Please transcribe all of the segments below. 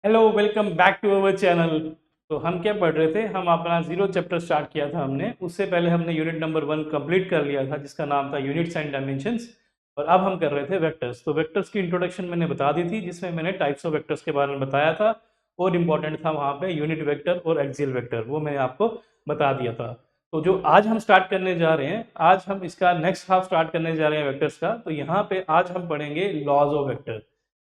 Hello, welcome back to our channel. तो हम क्या पढ़ रहे थे? हम अपना जीरो चैप्टर स्टार्ट किया था हमने। उससे पहले हमने यूनिट नंबर 1 कंप्लीट कर लिया था, जिसका नाम था यूनिट्स एंड डायमेंशंस। और अब हम कर रहे थे वेक्टर्स। तो वेक्टर्स की इंट्रोडक्शन मैंने बता दी थी, जिसमें मैंने टाइप्स ऑफ वेक्टर्स के बारे में बताया था। और इम्पॉर्टेंट था वहाँ पे यूनिट वेक्टर और एक्सियल वेक्टर, वो मैंने आपको बता दिया था। तो जो आज हम स्टार्ट करने जा रहे हैं, आज हम इसका नेक्स्ट हाफ स्टार्ट करने जा रहे हैं वेक्टर्स का। तो यहाँ पे आज हम पढ़ेंगे लॉज ऑफ वेक्टर,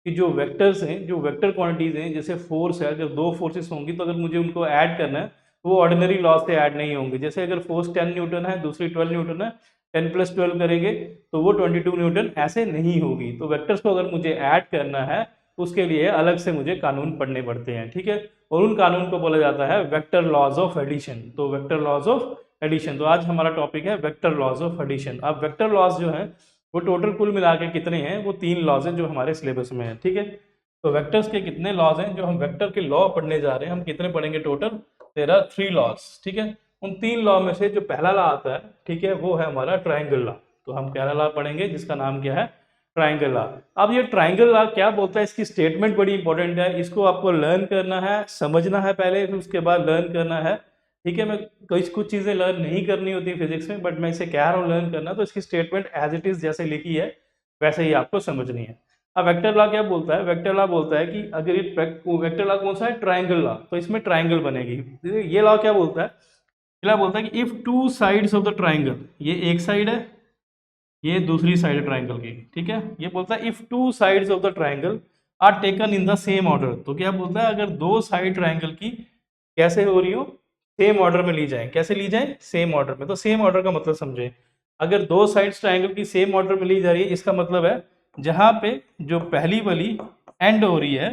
कि जो वेक्टर्स हैं, जो वेक्टर क्वांटिटीज हैं, जैसे फोर्स है, अगर दो फोर्सेस होंगी तो अगर मुझे उनको ऐड करना है तो वो ऑर्डिनरी लॉ से ऐड नहीं होंगे। जैसे अगर फोर्स 10 न्यूटन है, दूसरी 12 न्यूटन है, 10 प्लस 12 करेंगे तो वो 22 न्यूटन ऐसे नहीं होगी। तो वेक्टर्स को अगर मुझे ऐड करना है तो उसके लिए अलग से मुझे कानून पढ़ने पड़ते हैं, ठीक है। और उन कानून को बोला जाता है वेक्टर लॉज ऑफ एडिशन। तो वेक्टर लॉज ऑफ एडिशन, तो आज हमारा टॉपिक है वेक्टर लॉज ऑफ एडिशन। अब वेक्टर लॉज जो है वो टोटल कुल मिला के कितने हैं? वो 3 लॉज हैं जो हमारे सिलेबस में है, ठीक है। तो वेक्टर्स के कितने लॉज हैं जो हम वेक्टर के लॉ पढ़ने जा रहे हैं? हम कितने पढ़ेंगे टोटल? देयर आर 3 लॉज, ठीक है। उन 3 लॉ में से जो पहला लॉ आता है, ठीक है, वो है हमारा ट्राइंगल लॉ। तो हम पहला लॉ पढ़ेंगे जिसका नाम क्या है? Triangle law. अब ये ट्राइंगल लॉ क्या बोलता है? इसकी स्टेटमेंट बड़ी इंपॉर्टेंट है, इसको आपको लर्न करना है, समझना है पहले, फिर उसके बाद लर्न करना है, ठीक है। मैं कुछ चीज़ें लर्न नहीं करनी होती फिजिक्स में, बट मैं इसे कह रहा हूँ लर्न करना। तो इसकी स्टेटमेंट एज इट इज़ जैसे लिखी है वैसे ही आपको समझनी है। अब वेक्टर लॉ क्या बोलता है? वेक्टर लॉ बोलता है कि अगर ये वेक्टर लॉ कौन सा है? Triangle law. तो इसमें ट्राइंगल बनेगी। ये लॉ क्या बोलता है? ये लॉ बोलता है कि if two sides of the triangle, ये एक साइड है, ये दूसरी साइड है ट्राइंगल की, ठीक है। ये बोलता है if two sides of the triangle are taken in the same order. तो क्या बोलता है? अगर दो साइड ट्राइंगल की कैसे हो रही हो? सेम ऑर्डर में ली जाए। कैसे ली जाए? सेम ऑर्डर में। तो सेम ऑर्डर का मतलब समझे। अगर दो साइड्स ट्राइंगल की सेम ऑर्डर में ली जा रही है, इसका मतलब है जहां पे जो पहली वाली एंड हो रही है,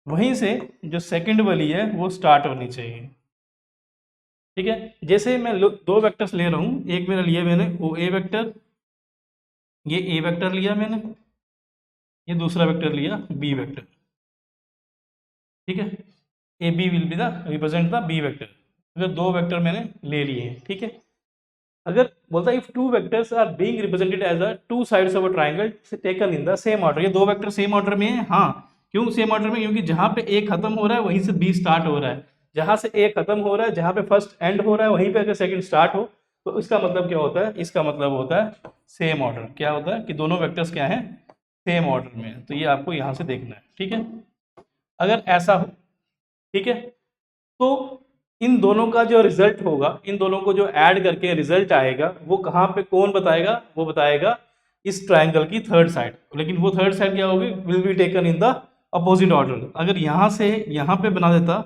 वहीं से जो सेकंड वाली है वो स्टार्ट होनी चाहिए, ठीक है। जैसे मैं दो वेक्टर्स ले रहा हूं, एक मेरा लिया मैंने ओ ए वेक्टर, ये ए वेक्टर लिया मैंने, ये दूसरा वेक्टर लिया बी वेक्टर, ठीक है। A B will be the represent the B vector. अगर दो वेक्टर मैंने ले लिए हैं, ठीक है। अगर बोलता है if two vectors are being represented as a two sides of a triangle taken in the same order. ये दो वेक्टर सेम ऑर्डर में है, हाँ। क्यों सेम ऑर्डर में? क्योंकि जहां पे ए खत्म हो रहा है वहीं से बी स्टार्ट हो रहा है। जहां से ए खत्म हो रहा है, जहां पे फर्स्ट एंड हो रहा है, वहीं पे अगर सेकंड स्टार्ट हो, तो इसका मतलब क्या होता है? इसका मतलब होता है सेम ऑर्डर। क्या होता है? कि दोनों वेक्टर्स क्या है? सेम ऑर्डर में है। तो ये आपको यहां से देखना है, ठीक है। अगर ऐसा हो, ठीक है, तो इन दोनों का जो रिजल्ट होगा, इन दोनों को जो ऐड करके रिजल्ट आएगा, वो कहाँ पे कौन बताएगा? वो बताएगा इस ट्राइंगल की थर्ड साइड। लेकिन वो थर्ड साइड क्या होगी? Will be taken in the opposite order. अगर यहाँ से यहाँ पे बना देता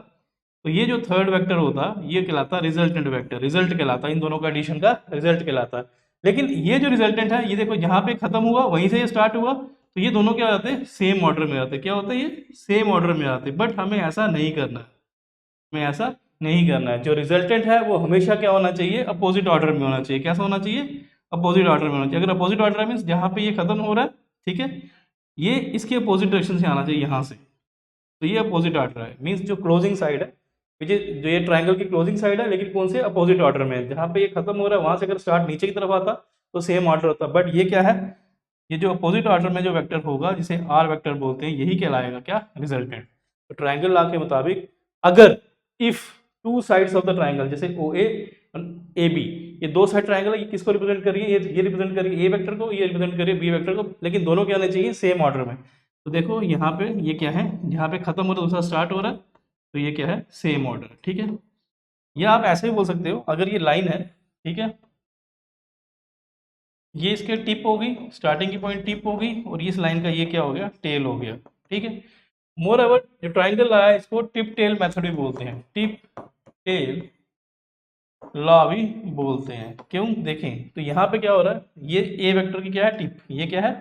तो ये जो थर्ड वेक्टर होता, ये कहलाता रिजल्टेंट वेक्टर। रिजल्ट कहलाता, इन दोनों का एडिशन का रिजल्ट कहलाता। लेकिन ये जो रिजल्टेंट है, ये देखो यहाँ पे खत्म हुआ, वहीं से ये स्टार्ट हुआ, तो ये दोनों क्या हो जाते हैं? सेम ऑर्डर में आते। क्या होता है? ये सेम ऑर्डर में आते। बट हमें ऐसा नहीं करना है, हमें ऐसा नहीं करना है। जो रिजल्टेंट है वो हमेशा क्या होना चाहिए? अपोजिट ऑर्डर में होना चाहिए। कैसा होना चाहिए? अपोजिट ऑर्डर में होना चाहिए। अगर अपोजिट ऑर्डर मीन्स जहाँ पे ये खत्म हो रहा है, ठीक है, ये इसके अपोजिट डायरेक्शन से आना चाहिए, यहाँ से। तो ये अपोजिट ऑर्डर है, मीन्स जो क्लोजिंग साइड है, जो ये ट्राइंगल की क्लोजिंग साइड है, लेकिन कौन से? अपोजिट ऑर्डर में। जहाँ पे ये खत्म हो रहा है वहां से अगर स्टार्ट नीचे की तरफ आता तो सेम ऑर्डर होता। बट ये क्या है? ये जो अपोजिट ऑर्डर में जो वेक्टर होगा, जिसे आर वेक्टर बोलते हैं, यही कहलाएगा क्या? रिजल्टेंट। तो ट्राइंगल लॉ के मुताबिक अगर if two sides of the triangle, जैसे ओ ए ए बी, ये दो साइड ट्राइंगल है, ये किसको रिप्रेजेंट कर रही है? ये रिप्रेजेंट कर रही है ए वेक्टर को, ये रिप्रेजेंट कर रही है बी वेक्टर को, लेकिन दोनों क्या आने चाहिए? सेम ऑर्डर में। तो देखो यहाँ पे ये क्या है? यहाँ पे खत्म हो रहा है, दूसरा स्टार्ट हो रहा है, तो ये क्या है? सेम ऑर्डर, ठीक है। या आप ऐसे भी बोल सकते हो, अगर ये लाइन है, ठीक है, ये इसके टिप होगी, स्टार्टिंग की पॉइंट टिप होगी, और इस लाइन का ये क्या हो गया? टेल हो गया, ठीक है। मोर ओवर जो ट्राइंगल है इसको टिप टेल मेथड भी बोलते हैं, टिप टेल लॉ भी बोलते हैं। क्यों? देखें तो यहाँ पे क्या हो रहा है? ये ए वेक्टर की क्या है? टिप। ये क्या है?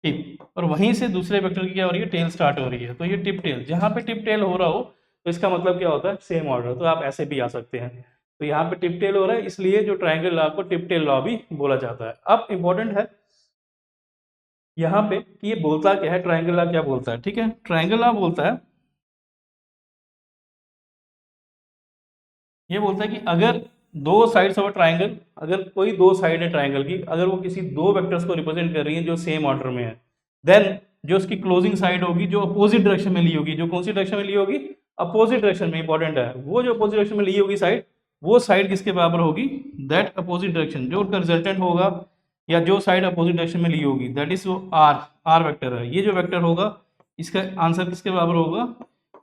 टिप। और वहीं से दूसरे वेक्टर की क्या हो रही है? टेल स्टार्ट हो रही है। तो ये टिप टेल, जहाँ पे टिप टेल हो रहा हो तो इसका मतलब क्या होता है? Same order. तो आप ऐसे भी आ सकते हैं। तो यहाँ पे टिप टेल हो रहा है, इसलिए जो ट्राइंगल लॉ को टिप टेल लॉ भी बोला जाता है। अब इंपॉर्टेंट है यहाँ पे कि ये बोलता क्या है? ट्राइंगल लॉ क्या बोलता है? ठीक है, ट्राइंगल लॉ बोलता है, ये बोलता है कि अगर दो साइड्स ऑफ अ ट्राइंगल, अगर कोई दो साइड है ट्राइंगल की, अगर वो किसी दो वेक्टर्स को रिप्रेजेंट कर रही है जो सेम ऑर्डर में है, देन जो उसकी क्लोजिंग साइड होगी जो अपोजिट डायरेक्शन में ली होगी, जो कौन सी डायरेक्शन में ली होगी, अपोजिट डायरेक्शन में, इंपॉर्टेंट है, वो जो अपोजिट डायरेक्शन में ली होगी साइड, वो साइड किसके बराबर होगी, दैट अपोजिट डायरेक्शन, जो उनका रिजल्टेंट होगा या जो साइड अपोजिट डायरेक्शन में ली होगी, दैट इज वो आर वेक्टर है। ये जो वेक्टर होगा इसका आंसर किसके बराबर होगा,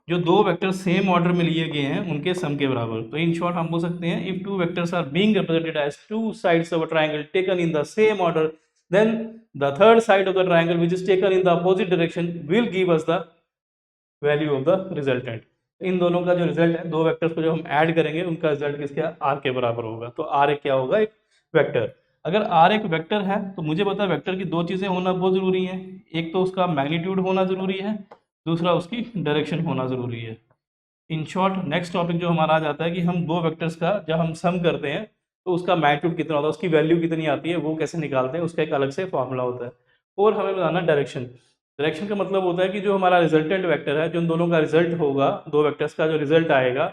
जो दो वेक्टर सेम ऑर्डर में लिए गए हैं उनके सम के बराबर। तो इन शॉर्ट हम बोल सकते हैं if two vectors are being represented as two sides of a triangle taken in the same order, then the third side of the triangle which is taken in the opposite direction will give us the value of the resultant। इन दोनों का जो result है, दो vectors को जो हम add करेंगे उनका रिजल्ट किसके आर के बराबर होगा। तो आर एक क्या होगा, एक वेक्टर। अगर आर एक वेक्टर है तो मुझे पता है वेक्टर की दो चीज़ें होना बहुत ज़रूरी है, एक तो उसका मैग्नीट्यूड होना ज़रूरी है, दूसरा उसकी डायरेक्शन होना ज़रूरी है। इन शॉर्ट नेक्स्ट टॉपिक जो हमारा आ जाता है कि हम दो वेक्टर्स का जब हम सम करते हैं तो उसका मैग्नीट्यूड कितना होता है, उसकी वैल्यू कितनी आती है, वो कैसे निकालते हैं, उसका एक अलग से फॉर्मूला होता है। और हमें बताना डायरेक्शन। डायरेक्शन का मतलब होता है कि जो हमारा रिजल्टेंट वेक्टर है, जो उन दोनों का रिजल्ट होगा, दो वेक्टर्स का जो रिजल्ट आएगा,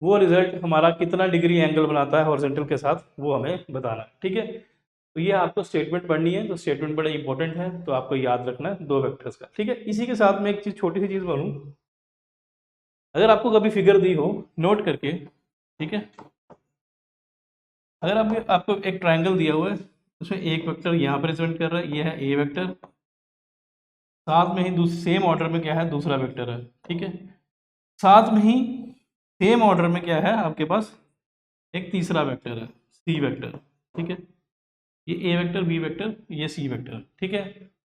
वो रिजल्ट हमारा कितना डिग्री एंगल बनाता है हॉरिजॉन्टल के साथ, वो हमें बताना है। ठीक है, तो ये आपको स्टेटमेंट पढ़नी है, तो स्टेटमेंट बड़ा इंपॉर्टेंट है, तो आपको याद रखना है दो वेक्टर्स का। ठीक है, इसी के साथ में एक चीज़, छोटी सी चीज़ बोलूँ, अगर आपको कभी फिगर दी हो नोट करके, ठीक है, अगर आपको एक ट्रायंगल दिया हुआ है, उसमें एक वेक्टर यहाँ पर रिप्रेजेंट कर रहा है, ये है ए वेक्टर, साथ में ही सेम ऑर्डर में क्या है, दूसरा वेक्टर है। ठीक है, साथ में ही सेम ऑर्डर में क्या है आपके पास, एक तीसरा वेक्टर है, सी वेक्टर। ठीक है, ये ए वेक्टर, बी वेक्टर, ये सी वेक्टर। ठीक है,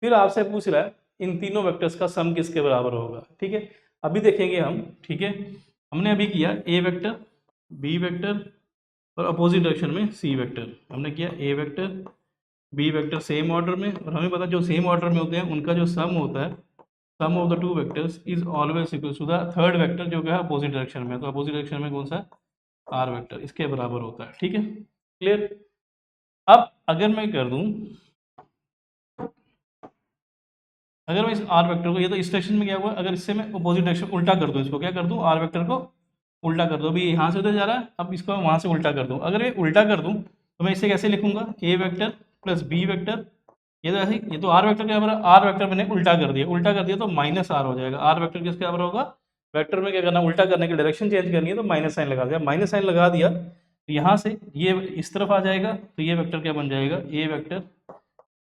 फिर आपसे पूछ रहा है इन तीनों वेक्टर्स का सम किसके बराबर होगा। ठीक है, अभी देखेंगे हम। ठीक है, हमने अभी किया ए वेक्टर, बी वेक्टर और अपोजिट डायरेक्शन में सी वेक्टर। हमने किया a vector, b vector same order में, और हमें पता जो सेम ऑर्डर में होते हैं उनका जो सम होता है, sum of the two vectors is always equal to the third vector जो क्या है अपोजिट डायरेक्शन में। तो अपोजिट डायरेक्शन में कौन सा, आर वेक्टर, इसके बराबर होता है। ठीक है, क्लियर। अब अगर मैं कर दूं, अगर मैं इस आर वेक्टर को, ये तो इस डायरेक्शन में क्या हुआ, अगर इससे मैं अपोजिट डायरेक्शन उल्टा कर दूं, इसको क्या कर दूं, आर वेक्टर को उल्टा कर दूं। अभी यहाँ से उधर जा रहा है, अब इसको मैं वहाँ से उल्टा कर दूं। अगर ये उल्टा कर दूं तो मैं इसे कैसे लिखूंगा, ए वेक्टर प्लस बी वेक्टर, ये तो ऐसे, ये तो आर वेक्टर के बराबर, आर वेक्टर मैंने उल्टा कर दिया, उल्टा कर दिया तो माइनस आर हो जाएगा। आर वेक्टर किसके बराबर होगा, वेक्टर में क्या करना, उल्टा करने की डायरेक्शन चेंज करनी है तो माइनस साइन लगा दिया। माइनस साइन लगा दिया तो यहाँ से ये इस तरफ आ जाएगा, तो ये वेक्टर क्या बन जाएगा, a vector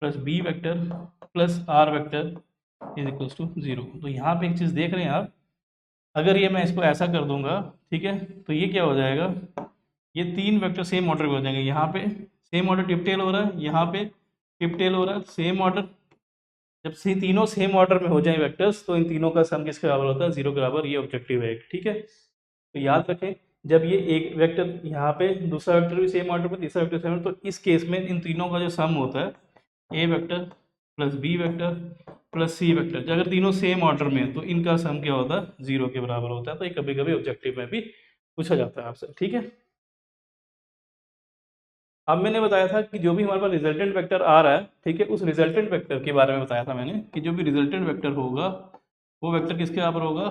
plus b vector plus r vector is equals to 0। तो यहाँ पे एक चीज़ देख रहे हैं आप, अगर ये मैं इसको ऐसा कर दूंगा, ठीक है, तो ये क्या हो जाएगा, ये तीन वेक्टर सेम ऑर्डर में हो जाएंगे। यहाँ पे सेम ऑर्डर टिपटेल हो रहा है, यहाँ पे टिपटेल हो रहा है, सेम ऑर्डर। जब से तीनों सेम ऑर्डर में हो जाए वेक्टर्स तो इन तीनों का सम किसके बराबर होता है, 0 के बराबर। ये ऑब्जेक्टिव है एक। ठीक है, तो याद रखें जब ये एक वेक्टर यहाँ पे, दूसरा वेक्टर भी सेम ऑर्डर पे, तीसरा वेक्टर सेम, तो इस केस में इन तीनों का जो सम होता है a vector plus b vector plus c vector, अगर तीनों सेम ऑर्डर में है तो इनका सम क्या होता है, 0 के बराबर होता है। तो ये कभी कभी ऑब्जेक्टिव में भी पूछा जाता है आपसे। ठीक है, अब मैंने बताया था कि जो भी हमारे पास रिजल्टेंट वेक्टर आ रहा है, ठीक है, उस रिजल्टेंट वेक्टर के बारे में बताया था मैंने कि जो भी रिजल्टेंट वेक्टर होगा वो वेक्टर किसके बराबर होगा,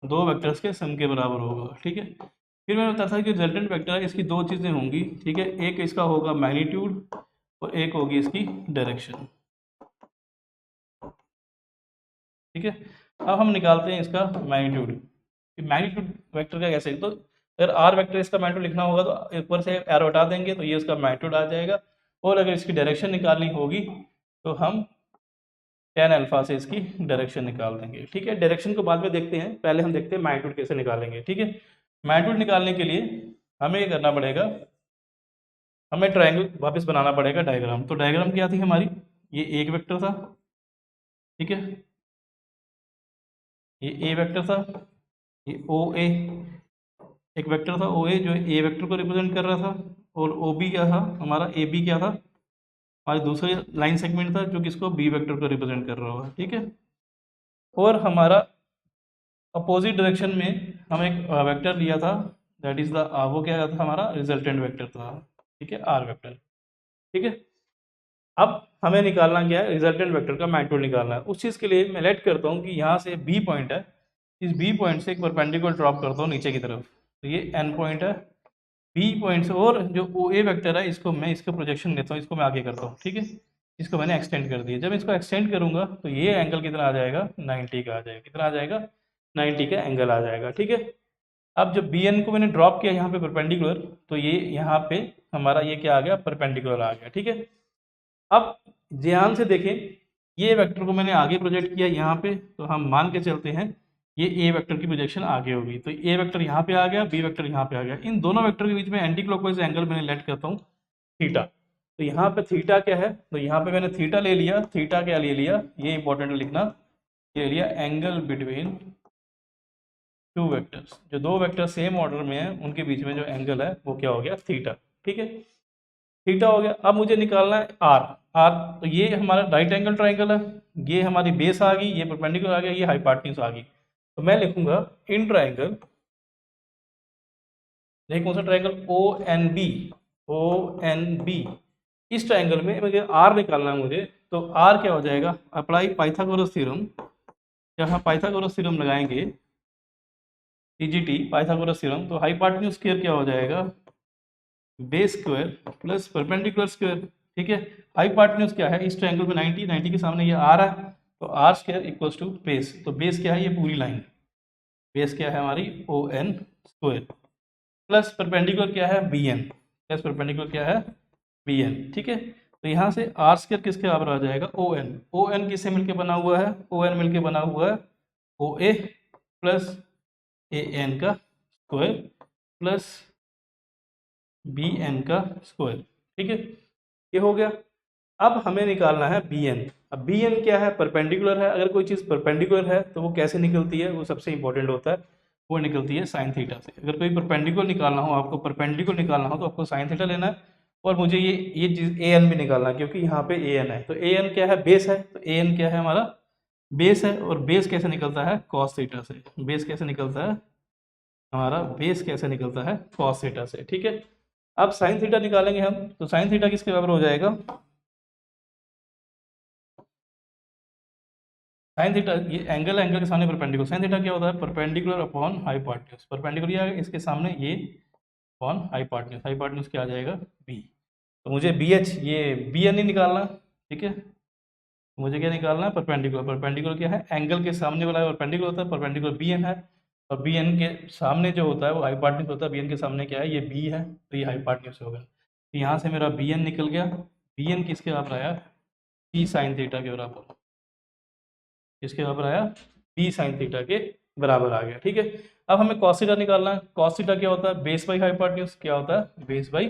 दो वेक्टर्स के सम के बराबर होगा। ठीक है, फिर मैंने बताया था कि रिजल्टेंट वेक्टर है, इसकी दो चीज़ें होंगी। ठीक है, एक इसका होगा मैग्नीट्यूड और एक होगी इसकी डायरेक्शन। ठीक है, अब हम निकालते हैं इसका मैग्नीट्यूड। मैग्नीट्यूड वेक्टर का कैसे, तो अगर आर वेक्टर इसका मैग्नीट्यूड लिखना होगा तो ऊपर से एरो हटा देंगे तो ये उसका मैग्नीट्यूड आ जाएगा। और अगर इसकी डायरेक्शन निकालनी होगी तो हम tan अल्फा से इसकी डायरेक्शन निकाल देंगे। ठीक है, डायरेक्शन को बाद में देखते हैं, पहले हम देखते हैं मैग्नीट्यूड कैसे निकालेंगे। ठीक है, मैग्नीट्यूड निकालने के लिए हमें ये करना पड़ेगा, हमें ट्रायंगल वापस बनाना पड़ेगा डायग्राम। तो डायग्राम क्या थी हमारी, ये एक वेक्टर था, ठीक है, ये ए वेक्टर था, ये ओ ए एक वेक्टर था, ओ ए जो ए वेक्टर को रिप्रेजेंट कर रहा था, और ओ बी क्या था हमारा, ए बी क्या था, हमारी दूसरी लाइन सेगमेंट था जो किसको, बी वेक्टर को रिप्रेजेंट कर रहा होगा। ठीक है, और हमारा अपोजिट डायरेक्शन में हम एक वेक्टर लिया था, दैट इज द, वो क्या था हमारा रिजल्टेंट वेक्टर था। ठीक है, आर वेक्टर। ठीक है, अब हमें निकालना क्या है, रिजल्टेंट वेक्टर का मैग्नीट्यूड निकालना है। उस चीज़ के लिए मैं लेट करता हूँ कि यहाँ से बी पॉइंट है, इस बी पॉइंट से एक परपेंडिकुलर ड्रॉप करता हूँ नीचे की तरफ, तो ये एन पॉइंट है, बी पॉइंट से, और जो ओ ए वेक्टर है इसको मैं इसका प्रोजेक्शन लेता हूँ, इसको मैं आगे करता हूँ। ठीक है, इसको मैंने एक्सटेंड कर दिया। जब इसको एक्सटेंड करूंगा तो ये एंगल कितना आ जाएगा, 90 का आ जाएगा। कितना आ जाएगा, 90 का एंगल आ जाएगा। ठीक है, अब जब बी एन को मैंने ड्रॉप किया यहाँ पे परपेंडिकुलर, तो ये यहाँ पे हमारा ये क्या आ गया, परपेंडिकुलर आ गया। ठीक है, अब ध्यान से देखें, ये वेक्टर को मैंने आगे प्रोजेक्ट किया यहाँ पे, तो हम मान के चलते हैं ये ए वेक्टर की प्रोजेक्शन आगे होगी। तो ए वेक्टर यहाँ पे आ गया, बी वेक्टर यहाँ पे आ गया। इन दोनों वेक्टर के बीच में एंटी क्लॉकवाइज एंगल मैंने लेट करता हूँ थीटा। तो यहाँ पे थीटा क्या है, तो यहाँ पे मैंने थीटा ले लिया। थीटा क्या ले लिया, ये इंपॉर्टेंट लिखना, ये लिया एंगल बिटवीन टू वेक्टर्स। जो दो वेक्टर सेम ऑर्डर में है उनके बीच में जो एंगल है वो क्या हो गया, थीटा। ठीक है, थीटा हो गया। अब मुझे निकालना है आर। आर, तो ये हमारा राइट एंगल ट्राइंगल है, ये हमारी बेस आ गई, ये परपेंडिकुलर आ गया, ये हाइपोटेन्यूज आ गई। तो मैं लिखूंगा इन ट्राइंगल, देखिए कौन सा triangle, O N B. O N B, इस ट्राइंगल में मुझे आर निकालना है मुझे। तो आर क्या हो जाएगा, अप्लाई पाइथागोरस थ्योरम। यहाँ पाइथागोरस थ्योरम लगाएंगे, पीजीटी पाइथागोरस थ्योरम, तो हाइपोटेन्यूज स्क्वायर क्या हो जाएगा, base square plus perpendicular square. ठीक है, हाइपोटेन्यूज क्या है इस ट्रायंगल में, 90, 90 के सामने ये आर है, तो R square equals to base. तो बेस क्या है, ये पूरी लाइन, बेस क्या है हमारी, O N square, plus perpendicular क्या है, बी एन, प्लस परपेंडिकुलर क्या है, बी एन। ठीक है, तो यहाँ से आर स्क्वायर किसके बराबर आ जाएगा, ओ एन। ओ एन किससे मिलके बना हुआ है, ओ एन मिलके बना हुआ है O A plus A N का स्क्वायर प्लस बी एन का स्क्वायर। ठीक है, ये हो गया। अब हमें निकालना है बी एन। अब बी एन क्या है, परपेंडिकुलर है। अगर कोई चीज़ परपेंडिकुलर है तो वो कैसे निकलती है, वो सबसे इंपॉर्टेंट होता है, वो निकलती है साइन थीटा से। अगर कोई परपेंडिकुलर निकालना हो, आपको परपेंडिकुलर निकालना हो तो आपको साइन थीटा लेना है। और मुझे ये चीज़ ए एन भी निकालना है, क्योंकि यहाँ पे ए एन है। तो ए एन क्या है, बेस है। तो ए एन क्या है हमारा, बेस है। और बेस कैसे निकलता है, कॉस थीटा से। बेस कैसे निकलता है हमारा, बेस कैसे निकलता है, कॉस थीटा से। ठीक है, अब साइन थीटा निकालेंगे हम, तो साइन थीटा किसके बराबर हो जाएगा, साइन थीटा, ये एंगल, एंगल के सामने परपेंडिकुलर। साइन थीटा क्या होता है, परपेंडिकुलर अपॉन हाइपोटेन्यूज। परपेंडिकुलर ये आएगा, इसके सामने ये अपॉन हाइपोटेन्यूज। हाइपोटेन्यूज क्या आ जाएगा, बी। तो मुझे बी एच, ये बी एन ही निकालना। ठीक है, तो मुझे क्या निकालना है, परपेंडिकुलर। परपेंडिकुलर क्या है, एंगल के सामने वाला परपेंडिकुलर होता है, परपेंडिकुलर बी एन है। और बी एन के सामने जो होता है वो हाइपोटेन्यूज होता है। बी एन के सामने क्या है, ये बी है, तो ये हाइपोटेन्यूज होगा। तो यहाँ से मेरा बी एन निकल गया। बी एन किसके बराबर आया, पी साइन थीटा के बराबर। किसके बराबर आया, पी साइन थीटा के बराबर आ गया। ठीक है, अब हमें कॉस थीटा निकालना है। कॉस थीटा क्या होता है, बेस बाई हाइपोटेन्यूज। क्या होता है, बेस बाई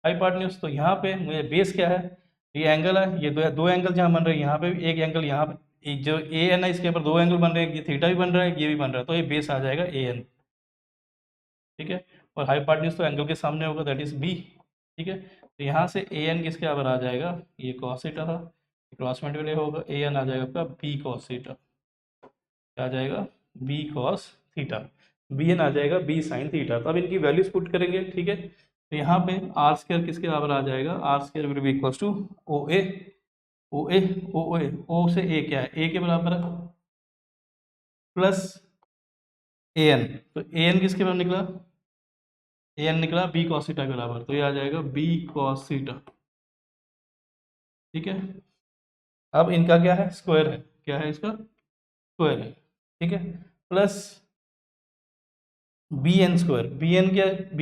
हाइपोटेन्यूज। तो यहाँ पे मुझे बेस क्या है, ये एंगल है। ये दो एंगल जहाँ बन रहे हैं, यहाँ पे भी एक एंगल, यहाँ पे एक जो ए एन है इसके ऊपर दो एंगल बन रहे हैं, ये थीटा भी बन रहा है, ये भी बन रहा है, तो ये बेस आ जाएगा ए एन। ठीक है, और हाइपोटेन्यूज तो एंगल के सामने होगा, दैट इज बी। ठीक है, तो यहाँ से ए एन किसके बराबर आ जाएगा, ये कॉस थीटा था, क्रॉस मल्टीप्लाई होगा, ए एन आ जाएगा आपका बी कॉस थीटा। आ जाएगा b cos theta, b n आ जाएगा बी साइन थीटा। तो अब इनकी वैल्यूज पुट करेंगे। ठीक है, तो यहाँ पे आर स्क्वायर किसके बराबर आ जाएगा, r square will be equals to o A. O A, o ए, ओ से ए क्या है, ए के बराबर है, प्लस ए एन। तो ए एन किसके बराबर निकला, ए एन निकला बी कॉस थीटा के बराबर, तो ये आ जाएगा बी कॉस थीटा। ठीक है, अब इनका क्या है, स्क्वायर है। क्या है इसका, स्क्वायर है। ठीक है, plus b n square. B n क्या है,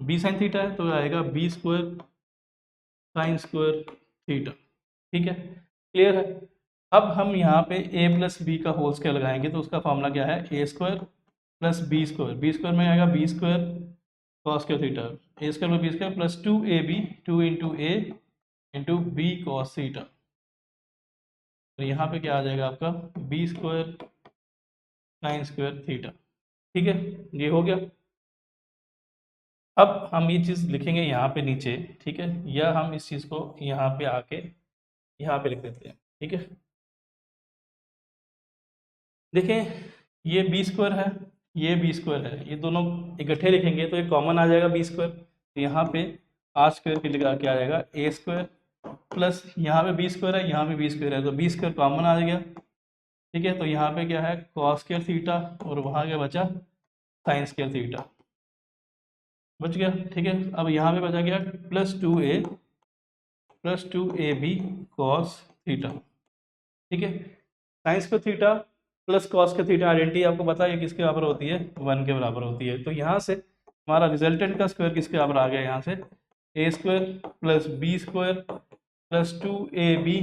बी साइन थीटा है, तो आएगा b square sine square theta. ठीक है, क्लियर है। अब हम यहाँ पे a प्लस बी का होल स्क्वायर लगाएंगे, तो उसका फॉर्मूला क्या है, a square plus B square. B square में आएगा b square cos square theta, a square में b square plus 2ab, 2 into a into b cos theta. तो यहाँ पे क्या आ जाएगा आपका, B square sine square theta. ठीक है, ये हो गया। अब हम ये चीज़ लिखेंगे यहाँ पे नीचे। ठीक है, या हम इस चीज़ को यहाँ पे आके यहाँ पे लिख देते हैं। ठीक है, देखें ये बी स्क्वायर है, ये बी स्क्वायर है, ये दोनों इकट्ठे लिखेंगे तो ये कॉमन आ जाएगा बी स्क्वायर। तो यहाँ पे आर स्क्वायर की जगह क्या आ जाएगा, ए स्क्वायर प्लस यहाँ पे बी स्क्वायर है, यहाँ पे बी स्क्वायर है, तो बी स्क्वायर कॉमन आ गया। ठीक है, तो यहाँ पे क्या है, कॉस स्क्वायर थीटा, और वहाँ क्या बचा, साइन स्क्वायर थीटा बच गया। ठीक है, अब यहाँ पे बचा गया plus 2a plus 2ab cos theta. ठीक है, sign square theta plus cos के थीटा आइडेंटिटी आपको पता है किसके बराबर होती है, 1 के बराबर होती है। तो यहाँ से हमारा रिजल्टेंट का स्क्वायर किसके बराबर आ गया, यहाँ से a square plus B square plus 2ab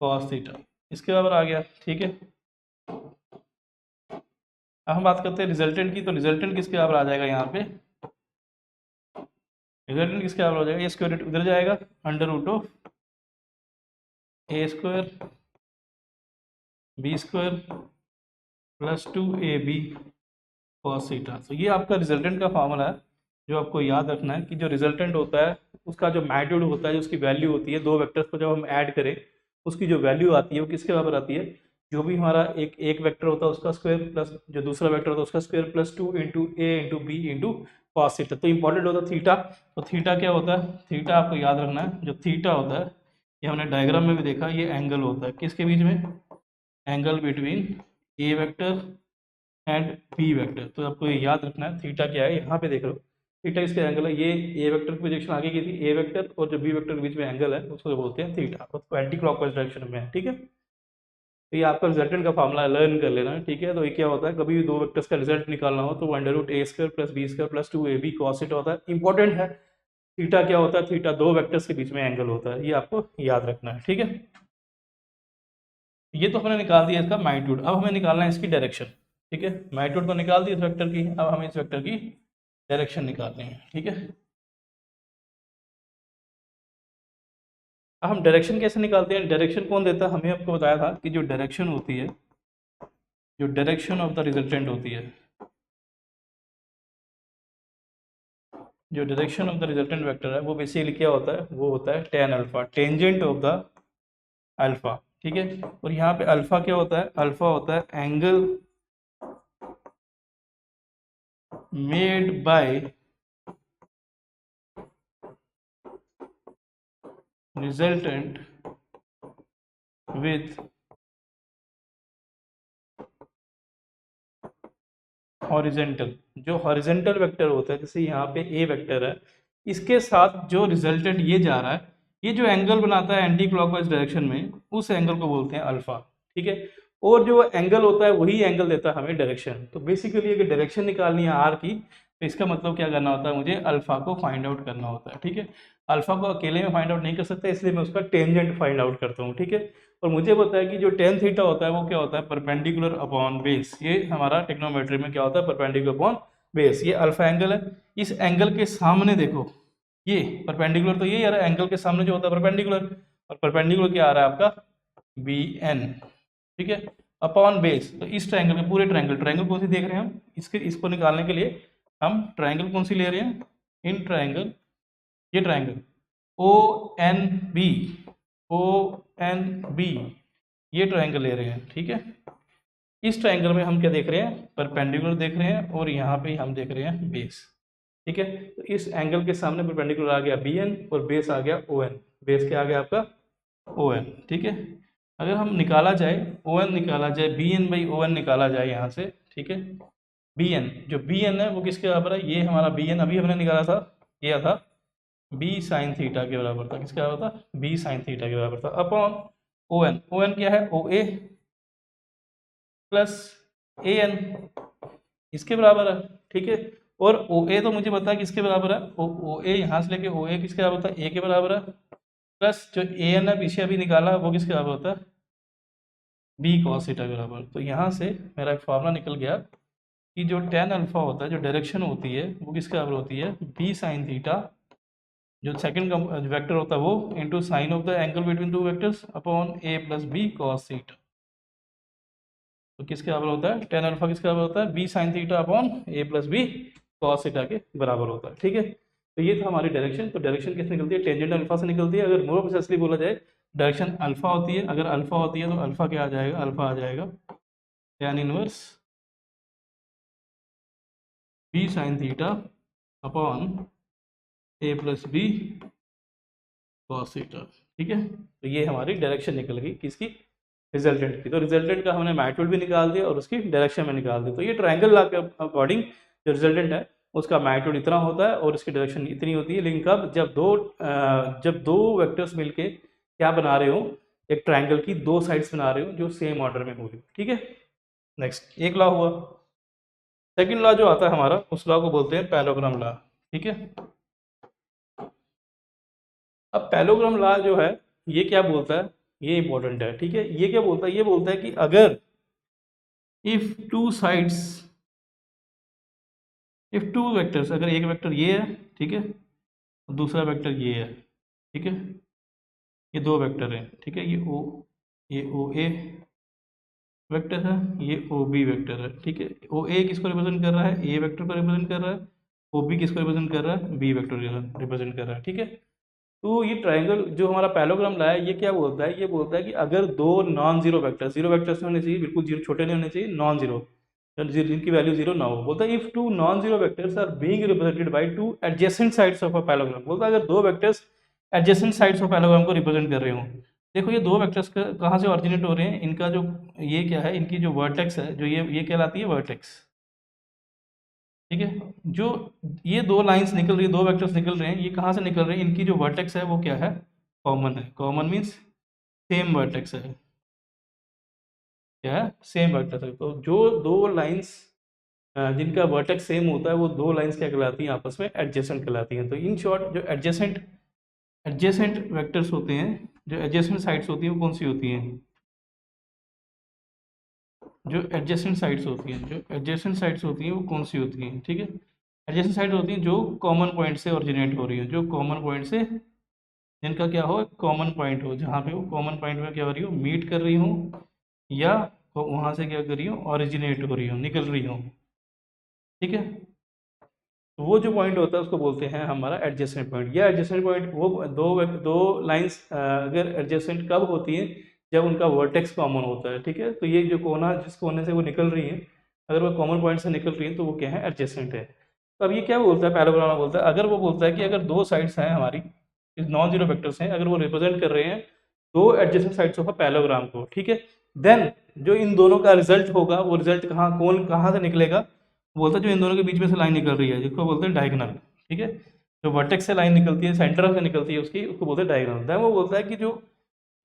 cos theta इसके बराबर आ गया। ठीक है, अब हम बात करते हैं रिजल्टेंट की। तो रिजल्टेंट किसके बराबर आ जाएगा, यहाँ पे रिजल्टेंट किसके बराबर हो जाएगा, ए स्क्वायर उधर जाएगा, under root of A square B square plus 2ab cos theta. तो ये आपका रिजल्टेंट का फॉर्मूला है जो आपको याद रखना है कि जो रिजल्टेंट होता है उसका जो मैग्नीट्यूड होता है, जो उसकी वैल्यू होती है, दो वेक्टर्स को जब हम ऐड करें उसकी जो वैल्यू आती है वो किसके बराबर आती है, जो भी हमारा एक वेक्टर होता है उसका स्क्वायर प्लस जो दूसरा वेक्टर होता है उसका square plus 2 into a into b into cos theta. तो इंपॉर्टेंट होता है थीटा। तो थीटा क्या होता है, थीटा आपको याद रखना है, जो थीटा होता है ये हमने डायग्राम में भी देखा, ये एंगल होता है किसके बीच में, angle between A vector and B vector. तो आपको ये याद रखना है थीटा क्या है, यहाँ पे देख लो थीटा इसका एंगल है, ये ए वेक्टर की प्रोजेक्शन आगे की थी, ए वेक्टर और जो बी वेक्टर के बीच में एंगल है उसको बोलते हैं थीटा, उसको एंटी क्लॉकवाइज डायरेक्शन में है। ठीक है, तो ये आपका रिजल्टेंट का फॉर्मूला लर्न कर लेना है। ठीक है, तो ये क्या होता है, कभी भी दो वेक्टर्स का रिजल्ट निकालना हो तो under root a square plus B square plus 2ab cos theta होता है। इंपॉर्टेंट है, थीटा क्या होता है, थीटा दो वेक्टर्स के बीच में एंगल होता है, ये आपको याद रखना है। ठीक है, ये तो हमने निकाल दिया इसका मैग्नीट्यूड, अब हमें निकालना है इसकी डायरेक्शन। ठीक है, मैग्नीट्यूड तो निकाल दी इस वेक्टर की, अब हमें इस वेक्टर की डायरेक्शन निकालनी है। ठीक है, अब हम डायरेक्शन कैसे निकालते हैं, डायरेक्शन कौन देता है, हमें आपको बताया था कि जो डायरेक्शन होती है, जो डायरेक्शन ऑफ द रिजल्टेंट होती है, जो direction of the resultant vector है वो बेसिकली क्या होता है, वो होता है tan alpha, tangent of the alpha. ठीक है, और यहाँ पे अल्फा क्या होता है, अल्फा होता है angle made by resultant with horizontal. जो हॉरिजेंटल वेक्टर होता है, जैसे यहाँ पे ए वेक्टर है, इसके साथ जो रिजल्टेंट ये जा रहा है, ये जो एंगल बनाता है एंटी क्लॉकवाइज डायरेक्शन में, उस एंगल को बोलते हैं अल्फा। ठीक है, और जो एंगल होता है वही एंगल देता है हमें डायरेक्शन। तो बेसिकली अगर डायरेक्शन निकालनी है आर की, तो इसका मतलब क्या करना होता है, मुझे अल्फा को फाइंड आउट करना होता है। ठीक है, अल्फा को अकेले में फाइंड आउट नहीं कर सकता, इसलिए मैं उसका टेंजेंट फाइंड आउट करता हूँ। ठीक है, और मुझे पता है कि जो टेन थीटा होता है वो क्या होता है, परपेंडिकुलर अपॉन बेस। ये हमारा टेक्नोमेट्री में क्या होता है, परपेंडिकुलर अपॉन बेस। ये अल्फा एंगल है, इस एंगल के सामने देखो ये परपेंडिकुलर, तो ये यार एंगल के सामने जो होता है परपेंडिकुलर, और परपेंडिकुलर क्या आ रहा है आपका बी एन। ठीक है, अपॉन बेस, तो इस ट्रायंगल के पूरे ट्रायंगल, ट्रायंगल कौन सी देख रहे हैं हम, इसको निकालने के लिए हम ट्रायंगल कौन सी ले रहे हैं, इन ट्रायंगल, ये triangle O N B, O N B, ये ट्रायंगल ले रहे हैं। ठीक है, इस ट्रायंगल में हम क्या देख रहे हैं, परपेंडिकुलर देख रहे हैं, और यहाँ पे हम देख रहे हैं बेस। ठीक है, तो इस एंगल के सामने परपेंडिकुलर आ गया बी एन और बेस आ गया ओ एन। बेस क्या आ गया आपका ओ एन। ठीक है, अगर हम निकाला जाए ओ एन निकाला जाए, B N by O N निकाला जाए यहाँ से। ठीक है, बी एन, जो बी एन है वो किसके बराबर है, ये हमारा बी एन अभी हमने निकाला था, किया था बी साइन थीटा के बराबर था, किसके बराबर था, बी साइन थीटा के बराबर था, upon O N. O N क्या है, O A plus A N, इसके बराबर है। ठीक है, और ओ ए तो मुझे पता है किसके बराबर है, ओ ए यहाँ से लेके ओ ए किसके बराबर होता है, ए के बराबर है, प्लस जो ए एन है पीछे अभी निकाला वो किसके बराबर होता है, बी कॉस थीटा के बराबर। तो यहाँ से मेरा एक फॉर्मूला निकल गया कि जो टेन अल्फा होता है, जो डायरेक्शन होती है वो किसके बराबर होती है, बी साइन थीटा, जो सेकंड वेक्टर होता है वो, into sine of the angle between two vectors upon A plus B cos theta. तो किसके बराबर होता है, टेन अल्फा किसके बराबर होता है, बी साइन थीटा अपॉन ए प्लस बी कॉस थीटा के बराबर होता है। ठीक है, तो ये था हमारी डायरेक्शन। तो डायरेक्शन किससे निकलती है, टेंजेंट अल्फा से निकलती है। अगर मोर प्रिसाइसली बोला जाए डायरेक्शन अल्फा होती है, अगर अल्फा होती है तो अल्फा क्या आ जाएगा, अल्फा आ जाएगा tan inverse b sine theta upon ए प्लस बी कॉस थीटा। ठीक है, तो ये हमारी डायरेक्शन निकल गई किसकी, रिजल्टेंट की। तो रिजल्टेंट का हमने मैग्नीट्यूड भी निकाल दिया और उसकी डायरेक्शन में निकाल दिया। तो ये ट्रायंगल लॉ के अकॉर्डिंग जो रिजल्टेंट है उसका मैग्नीट्यूड इतना होता है और इसकी डायरेक्शन इतनी होती है। लेकिन कब, जब दो वेक्टर्स मिलके क्या बना रहे हो, एक ट्रायंगल की दो साइड्स बना रहे हो जो सेम ऑर्डर में हो रही हो, ठीक है। नेक्स्ट एक लॉ हुआ। सेकंड लॉ जो आता है हमारा, उस लॉ को बोलते हैं पैरेललोग्राम लॉ, ठीक है। अब पैरेललोग्राम लॉ जो है ये क्या बोलता है, ये इंपॉर्टेंट है, ठीक है। ये क्या बोलता है, ये बोलता है कि अगर if two sides, if two vectors, अगर एक वेक्टर ये है, ठीक है, और दूसरा वेक्टर ये है, ठीक है, ये दो वेक्टर हैं, ठीक है, ये ओ ए वेक्टर है, ये ओ बी वेक्टर है, ठीक है। ओ ए किसको रिप्रेजेंट कर रहा है, ए वेक्टर को रिप्रेजेंट कर रहा है। ओ बी किसको रिप्रेजेंट कर रहा है, बी वेक्टर रिप्रेजेंट कर रहा है, ठीक है। तो ये ट्रायंगल जो हमारा पैरेललोग्राम लाया है, ये क्या बोलता है, ये बोलता है कि अगर दो non zero vector, zero vectors होने चाहिए, बिल्कुल जीरो छोटे नहीं होने चाहिए, नॉन जीरो, जिनकी वैल्यू जीरो ना हो, बोलता है if two non zero vectors are being represented by two adjacent sides of a parallelogram, बोलता है अगर दो vectors adjacent sides of parallelogram को रिप्रेजेंट कर रहे हो। देखो ये दो वेक्टर्स कहाँ से ऑरिजिनेट हो रहे हैं, इनका जो ये क्या है, इनकी जो वर्टेक्स है, जो ये कहलाती है वर्टेक्स, ठीक है। जो ये दो लाइंस निकल रही है, दो वेक्टर्स निकल रहे हैं, ये कहाँ से निकल रहे हैं, इनकी जो वर्टेक्स है वो क्या है, कॉमन है। कॉमन मीन्स सेम वर्टेक्स है, क्या है, सेम वर्टेक्स है। तो जो दो लाइंस जिनका वर्टेक्स सेम होता है, वो दो लाइंस क्या कहलाती हैं, आपस में एडजेसेंट कहलाती हैं। तो इन शॉर्ट जो एडजेसेंट एडजेसेंट वेक्टर्स होते हैं, जो एडजेसेंट साइड्स होती हैं, वो कौन सी होती हैं, जो एडजेसेंट साइड्स होती हैं, जो एडजेसेंट साइड्स होती हैं वो कौन सी होती हैं, ठीक है। एडजेसेंट साइड होती हैं जो कॉमन पॉइंट से ओरिजिनेट हो रही है, जो कॉमन पॉइंट से, जिनका क्या हो, कॉमन पॉइंट हो, जहाँ पे वो कॉमन पॉइंट में क्या हो रही हो, मीट कर रही हूँ, या वहाँ से क्या कर रही हूँ, ओरिजिनेट हो रही हूँ, निकल रही हूँ, ठीक है। तो वो जो पॉइंट होता है उसको बोलते हैं हमारा एडजेसेंट पॉइंट। या एडजेसेंट पॉइंट वो दो लाइंस अगर एडजेसेंट कब होती हैं, जब उनका वर्टेक्स कॉमन होता है, ठीक है। तो ये जो कोना, जिस कोने से वो निकल रही हैं, अगर वो कॉमन पॉइंट से निकल रही हैं, तो वो क्या है, एडजेसेंट है। तो अब ये क्या बोलता है, पैरेललोग्राम बोलता है, अगर वो बोलता है कि अगर दो साइड्स हैं हमारी, इस नॉन जीरो वेक्टर्स हैं, अगर वो रिप्रेजेंट कर रहे हैं दो adjacent sides of a parallelogram को, ठीक है, देन जो इन दोनों का रिजल्ट होगा, वो रिजल्ट कहाँ से निकलेगा, बोलता है जो इन दोनों के बीच में से लाइन निकल रही है, जिसको बोलते हैं डायगोनल, ठीक है। जो वर्टेक्स से लाइन निकलती है, सेंटर से निकलती है उसकी, उसको बोलते हैं डायगोनल। देन वो बोलता है कि जो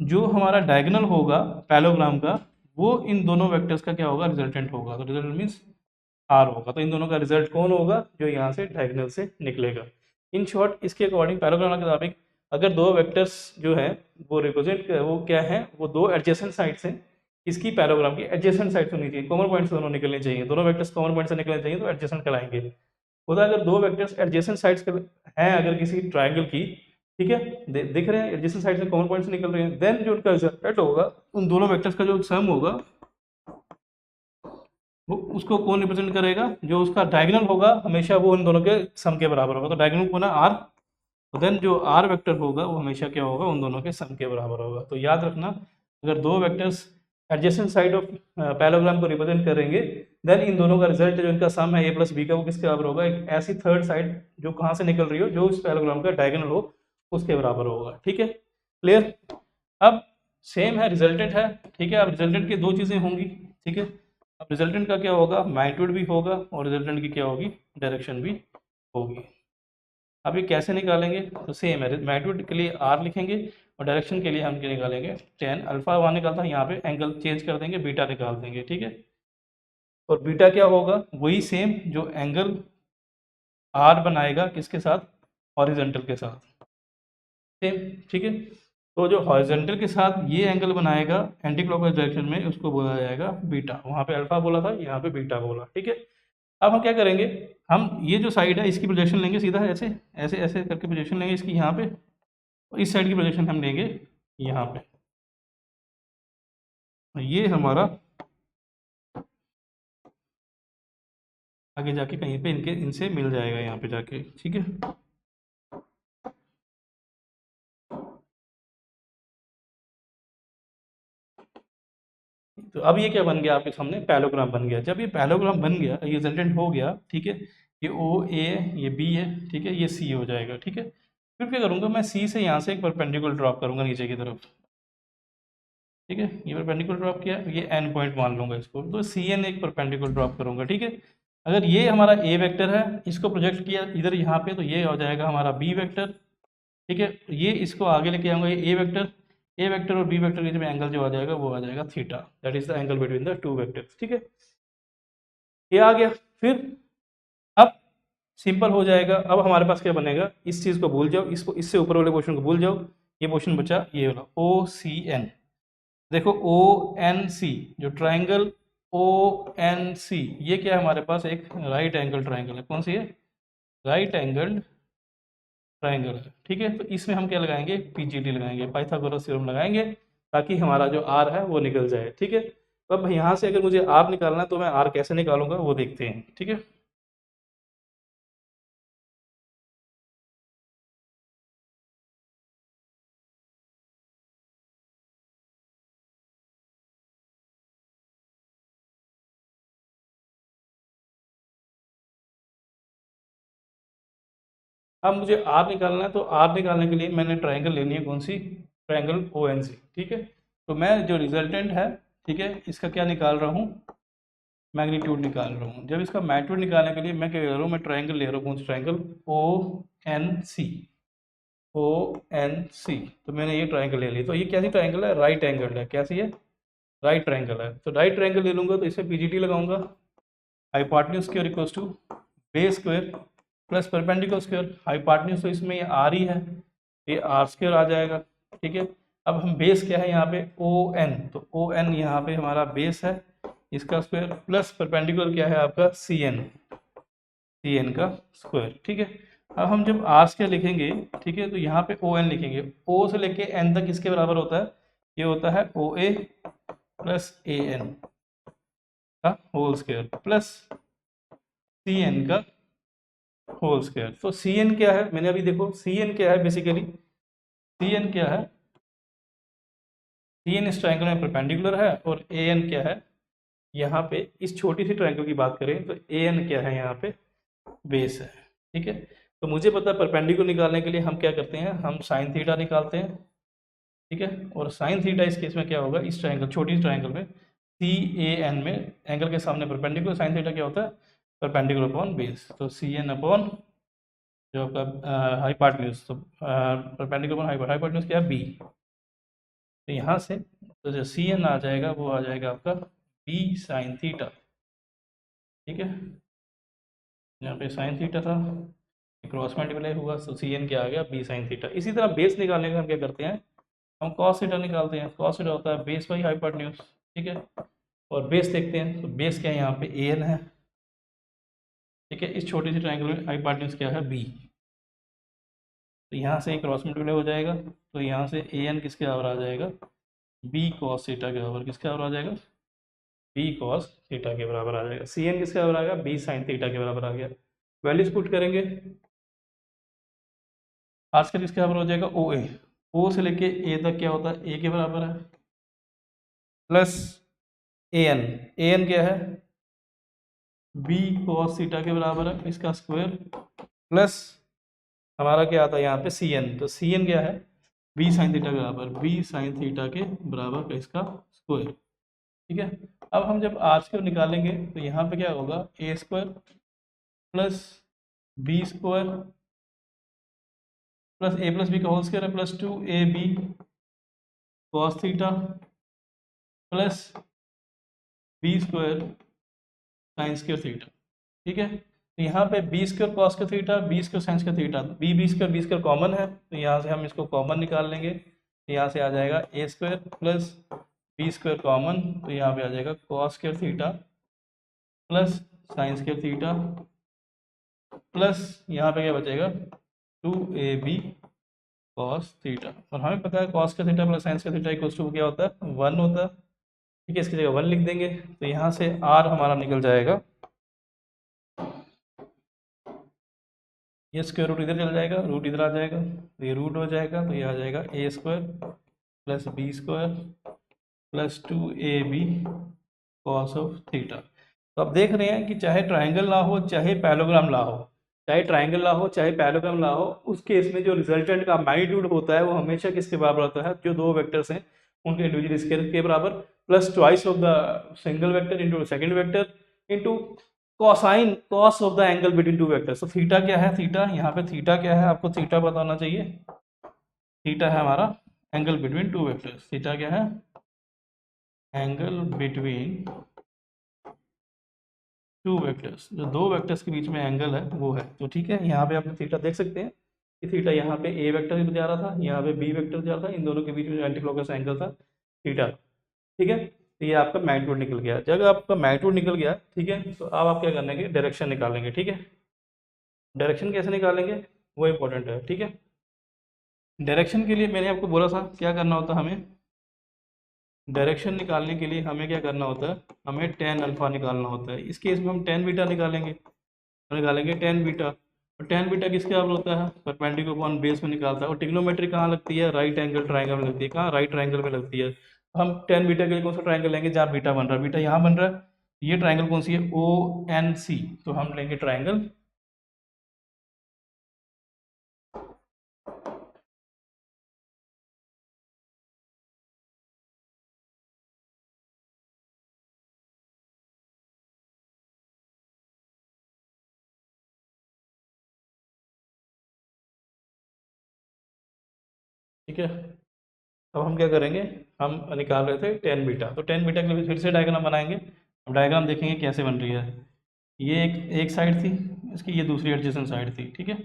जो हमारा डायगोनल होगा पैरेललोग्राम का, वो इन दोनों वेक्टर्स का क्या होगा, रिजल्टेंट होगा। तो रिजल्ट मीन्स आर होगा। तो इन दोनों का रिजल्ट कौन होगा, जो यहाँ से डायगोनल से निकलेगा। इन शॉर्ट इसके अकॉर्डिंग पैरेललोग्राम के मुताबिक अगर दो वेक्टर्स जो है वो रिप्रेजेंट, वो क्या है, वो दो एडजेसेंट साइड्स हैं, इसकी पैरेललोग्राम की एडजेसेंट साइड्स होनी चाहिए, कॉमन पॉइंट से दोनों निकलने चाहिए, दोनों वेक्टर्स कॉमन पॉइंट से निकलने चाहिए, तो एडजेसेंट कहलाएंगे। होता है अगर दो वेक्टर्स एडजेसेंट साइड्स हैं अगर किसी ट्रायंगल की, ठीक है, दिख रहे हैं एडजेसेंट साइड से कॉमन पॉइंट से निकल रहे हैं, देन जो उनका रिजल्ट होगा, उन दोनों वेक्टर्स का जो सम होगा, वो उसको कौन रिप्रेजेंट करेगा, जो उसका डायगोनल होगा हमेशा वो उन दोनों के सम के बराबर होगा। तो डायगोनल को ना आर, तो देन जो आर वेक्टर होगा वो हमेशा क्या होगा, उन दोनों के सम के बराबर होगा। तो याद रखना, अगर दो vectors adjacent side of parallelogram को रिप्रेजेंट करेंगे, देन इन दोनों का रिजल्ट जो इनका सम है ए प्लस बी का, वो किसके बराबर होगा, एक ऐसी थर्ड साइड जो कहाँ से निकल रही हो, जो इस पैरेललोग्राम का डायगोनल हो, उसके बराबर होगा, ठीक है, क्लियर। अब सेम है, रिजल्टेंट है, ठीक है। अब रिजल्टेंट की दो चीज़ें होंगी, ठीक है। अब रिजल्टेंट का क्या होगा, मैग्नीट्यूड भी होगा, और रिजल्टेंट की क्या होगी, डायरेक्शन भी होगी। अब ये कैसे निकालेंगे, तो सेम है, मैग्नीट्यूड के लिए आर लिखेंगे, और डायरेक्शन के लिए हम क्या निकालेंगे, टेन अल्फा वन निकालता है, यहाँ पे एंगल चेंज कर देंगे, बीटा निकाल देंगे, ठीक है। और बीटा क्या होगा, वही सेम जो एंगल आर बनाएगा किसके साथ, हॉरिजॉन्टल के साथ, सेम, ठीक है। तो जो हॉरिजॉन्टल के साथ ये एंगल बनाएगा एंटी क्लॉकवाइज डायरेक्शन में, उसको बोला जाएगा बीटा। वहाँ पे अल्फा बोला था, यहाँ पे बीटा बोला, ठीक है। अब हम क्या करेंगे, हम ये जो साइड है इसकी प्रोजेक्शन लेंगे, सीधा ऐसे ऐसे ऐसे करके प्रोजेक्शन लेंगे इसकी यहाँ पे, और इस साइड की प्रोजेक्शन हम लेंगे यहाँ पे। ये हमारा आगे जाके कहीं पे इनसे मिल जाएगा यहाँ पे जाके, ठीक है। तो अब ये क्या बन गया आपके सामने, पैरेललोग्राम बन गया। जब ये पैरेललोग्राम बन गया, ये रिजल्टेंट हो गया, ठीक है, ये ओ ए ये बी है, ठीक है, ये सी हो जाएगा, ठीक है। फिर क्या करूँगा, मैं सी से यहाँ से एक परपेंडिकुलर ड्रॉप करूँगा नीचे की तरफ, ठीक है। ये परपेंडिकुलर ड्रॉप किया, ये एन पॉइंट मान लूँगा इसको, तो सी एन एक परपेंडिकुलर ड्रॉप करूँगा, ठीक है। अगर ये हमारा ए वेक्टर है, इसको प्रोजेक्ट किया इधर यहाँ पे, तो ये हो जाएगा हमारा बी वेक्टर, ठीक है। ये इसको आगे लेके आऊँगा, ये ए वेक्टर, ए वेक्टर और बी वेक्टर के जब एंगल जो आ जाएगा वो आ जाएगा theta, that is the angle between the two vectors. ठीक है, ये आ गया। फिर अब सिंपल हो जाएगा। अब हमारे पास क्या बनेगा, इस चीज़ को भूल जाओ, इसको, इससे ऊपर वाले क्वेश्चन को भूल जाओ। ये क्वेश्चन बचा ये वाला ओ सी एन। देखो ओ एन सी, जो ट्राइंगल ओ एन सी, ये क्या है हमारे पास, एक राइट एंगल ट्राइंगल है। कौन सी है, राइट एंगल ट्राइंगल है। ठीक है, तो इसमें हम क्या लगाएंगे, पीजीटी लगाएंगे, पाइथागोरस थ्योरम लगाएंगे, ताकि हमारा जो आर है वो निकल जाए। ठीक है, तो अब यहाँ से अगर मुझे आर निकालना है तो मैं आर कैसे निकालूंगा वो देखते हैं। ठीक है, अब मुझे आर निकालना है, तो आर निकालने के लिए मैंने ट्राइंगल लेनी है, कौन सी, ट्राइंगल ओ एन सी। ठीक है, तो मैं जो रिजल्टेंट है, ठीक है, इसका क्या निकाल रहा हूँ, मैग्नीट्यूड निकाल रहा हूँ। जब इसका मैग्नीट्यूड निकालने के लिए मैं क्या कर रहा हूँ, मैं ट्राइंगल ले रहा हूँ, कौन सा triangle, O N C, O N C. तो मैंने ये ट्राइंगल ले लिया। तो ये कैसी ट्राइंगल है, राइट एंगल है। कैसी है, राइट ट्राइंगल है। तो राइट ट्राइंगल ले लूंगा तो इसमें पीजीटी लगाऊंगा, hypotenuse square equals to base square plus perpendicular square. Hypotenuse तो इसमें ये आर ही है, ये आर स्क्वायर आ जाएगा। ठीक है, अब हम बेस क्या है यहाँ पे, ओ एन, तो ओ एन यहाँ पे हमारा बेस है, इसका स्क्वायर प्लस परपेंडिकुलर क्या है आपका, सी एन, सी एन का स्क्वायर। ठीक है, अब हम जब आर स्क्वायर लिखेंगे, ठीक है, तो यहाँ पे ओ एन लिखेंगे। ओ से लेके एन तक किसके बराबर होता है, ये होता है O A plus A N का whole square plus C N का होल स्क्वायर। तो सी एन क्या है, मैंने अभी देखो सी एन क्या है, बेसिकली सी एन क्या है, सी एन इस ट्राइंगल में परपेंडिकुलर है, और ए एन क्या है, यहाँ पे इस छोटी सी ट्राइंगल की बात करें तो ए एन क्या है, यहाँ पे बेस है। ठीक है, तो मुझे पता है परपेंडिकुलर निकालने के लिए हम क्या करते हैं, हम साइन थीटा निकालते हैं। ठीक है, और साइन थीटा इस केस में क्या होगा, इस ट्राइंगल, छोटी सी ट्राइंगल में सी ए एन में एंगल के सामने परपेंडिकुलर, साइन थीटा क्या होता है, परपेंडिकुलर अपॉन बेस। तो सी एन अपॉन जो आपका हाइपोटेन्यूज, तो परपेंडिकुलर अपॉन हाइपोटेन्यूज क्या है, बी। तो यहाँ से तो जो सी एन आ जाएगा वो आ जाएगा आपका बी साइन थीटा। ठीक है, यहाँ पे साइन थीटा था, क्रॉस मल्टीप्लाई हुआ, तो सी एन क्या आ गया, बी साइन थीटा। इसी तरह बेस निकालने का हम क्या करते हैं, हम कॉस थीटा निकालते हैं। कॉस थीटा होता है बेस बाई हाइपोटेन्यूज। ठीक है, और बेस देखते हैं, तो बेस क्या है, यहाँ पे ए एन है। ठीक है, इस छोटी सी ट्राइंगल में हाइपोटेन्यूज क्या है, बी। तो यहाँ से क्रॉस मल्टीप्लाई हो जाएगा, तो यहाँ से ए एन किसके बराबर आ जाएगा, बी कॉस थीटा के बराबर। किसके बराबर आ जाएगा, बी कॉस थीटा के बराबर आ जाएगा। सी एन किसके बराबर आ गया, बी साइन थीटा के बराबर आ गया। वैल्यूज पुट करेंगे, आज का किसके बराबर हो जाएगा, ओ ए। ओ से लेके ए तक क्या होता है, ए के बराबर है, plus A N. A N क्या है, बी कॉस थीटा के बराबर है, इसका स्क्वायर प्लस हमारा क्या आता है यहाँ पे सी एन। तो सी एन क्या है, बी साइन थीटा के बराबर, बी साइन थीटा के बराबर का इसका स्क्वायर। ठीक है, अब हम जब आर स्क्वायर निकालेंगे तो यहाँ पे क्या होगा, a square plus B square plus a plus b का होल स्क्वायर है, plus 2ab cos theta plus B square sine square theta. ठीक है, तो यहाँ पे बी स्क्वायर कॉस का थीटा, बी स्क्वायर साइन का थीटा, बी स्क्वायर कॉमन है, तो यहाँ से हम इसको कॉमन निकाल लेंगे। तो यहाँ से आ जाएगा a square plus B square common, तो यहाँ पे आ जाएगा cos square theta plus sine square theta plus यहाँ पे क्या बचेगा, 2ab कॉस थीटा। और हमें पता है कॉस का थीटा प्लस साइन का थीटा इक्वल्स टू क्या होता है, 1 होता है। ठीक है, इसकी जगह 1 लिख देंगे, तो यहाँ से आर हमारा निकल जाएगा, ये स्क्वायर रूट इधर चल जाएगा, रूट इधर आ जाएगा, तो ये रूट हो जाएगा, तो ये आ जाएगा a square plus B square plus 2ab cos of theta. तो आप देख रहे हैं कि चाहे ट्राइंगल ना हो, चाहे पैरेललोग्राम ना हो, चाहे ट्राइंगल ना हो, चाहे पैरेललोग्राम ना हो, उस केस में जो रिजल्टेंट का मैग्नीट्यूड होता है वो हमेशा किसके बराबर होता है, जो दो वेक्टर्स हैं उनके इंडिविजुअल स्क्वायर के बराबर, plus twice of the single vector into second vector into cosine cos of the angle between two vectors. तो थीटा क्या है, थीटा यहाँ पे थीटा क्या है, आपको थीटा बताना चाहिए। थीटा है हमारा angle between two vectors, theta क्या है, एंगल बिटवीन टू वेक्टर्स, जो दो वेक्टर्स के बीच में एंगल है वो है। तो ठीक है, यहाँ पे आप थीटा देख सकते हैं कि थीटा यहाँ पे ए वेक्टर जा रहा था, यहाँ पे बी वेक्टर जा रहा था, इन दोनों के बीच में जो एंटी क्लॉकवाइज एंगल था थीटा। ठीक है, तो ये आपका मैग्नीट्यूड निकल गया। जब आपका मैग्नीट्यूड निकल गया, ठीक है, तो अब आप क्या करने डायरेक्शन निकालेंगे। ठीक है, डायरेक्शन कैसे निकालेंगे वो इंपॉर्टेंट है। ठीक है, डायरेक्शन के लिए मैंने आपको बोला था क्या करना होता है हमें, डायरेक्शन निकालने के लिए हमें क्या करना होता है, हमें टेन अल्फा निकालना होता है। इस केस में हम टेन बीटा निकालेंगे टेन बीटा। और टेन बीटा किसके बराबर होता है, परपेंडिकुलर अपॉन बेस में निकालता है। और ट्रिग्नोमेट्री कहाँ लगती है, राइट एंगल ट्राइंगल में लगती है। कहाँ, राइट ट्राइंगल में लगती है। हम टेन बीटा के लिए कौन सा ट्राइंगल लेंगे, जहाँ बीटा बन रहा है, बीटा यहाँ बन रहा है। ये ट्राइंगल कौन सी है, ओ एन सी। तो हम लेंगे ट्राइंगल ठीक है, अब हम क्या करेंगे, हम निकाल रहे थे टेन बीटा, तो टेन बीटा के लिए फिर से डायग्राम बनाएंगे। अब डायग्राम देखेंगे कैसे बन रही है। ये एक साइड थी इसकी, ये दूसरी एडजेसेंट साइड थी। ठीक है,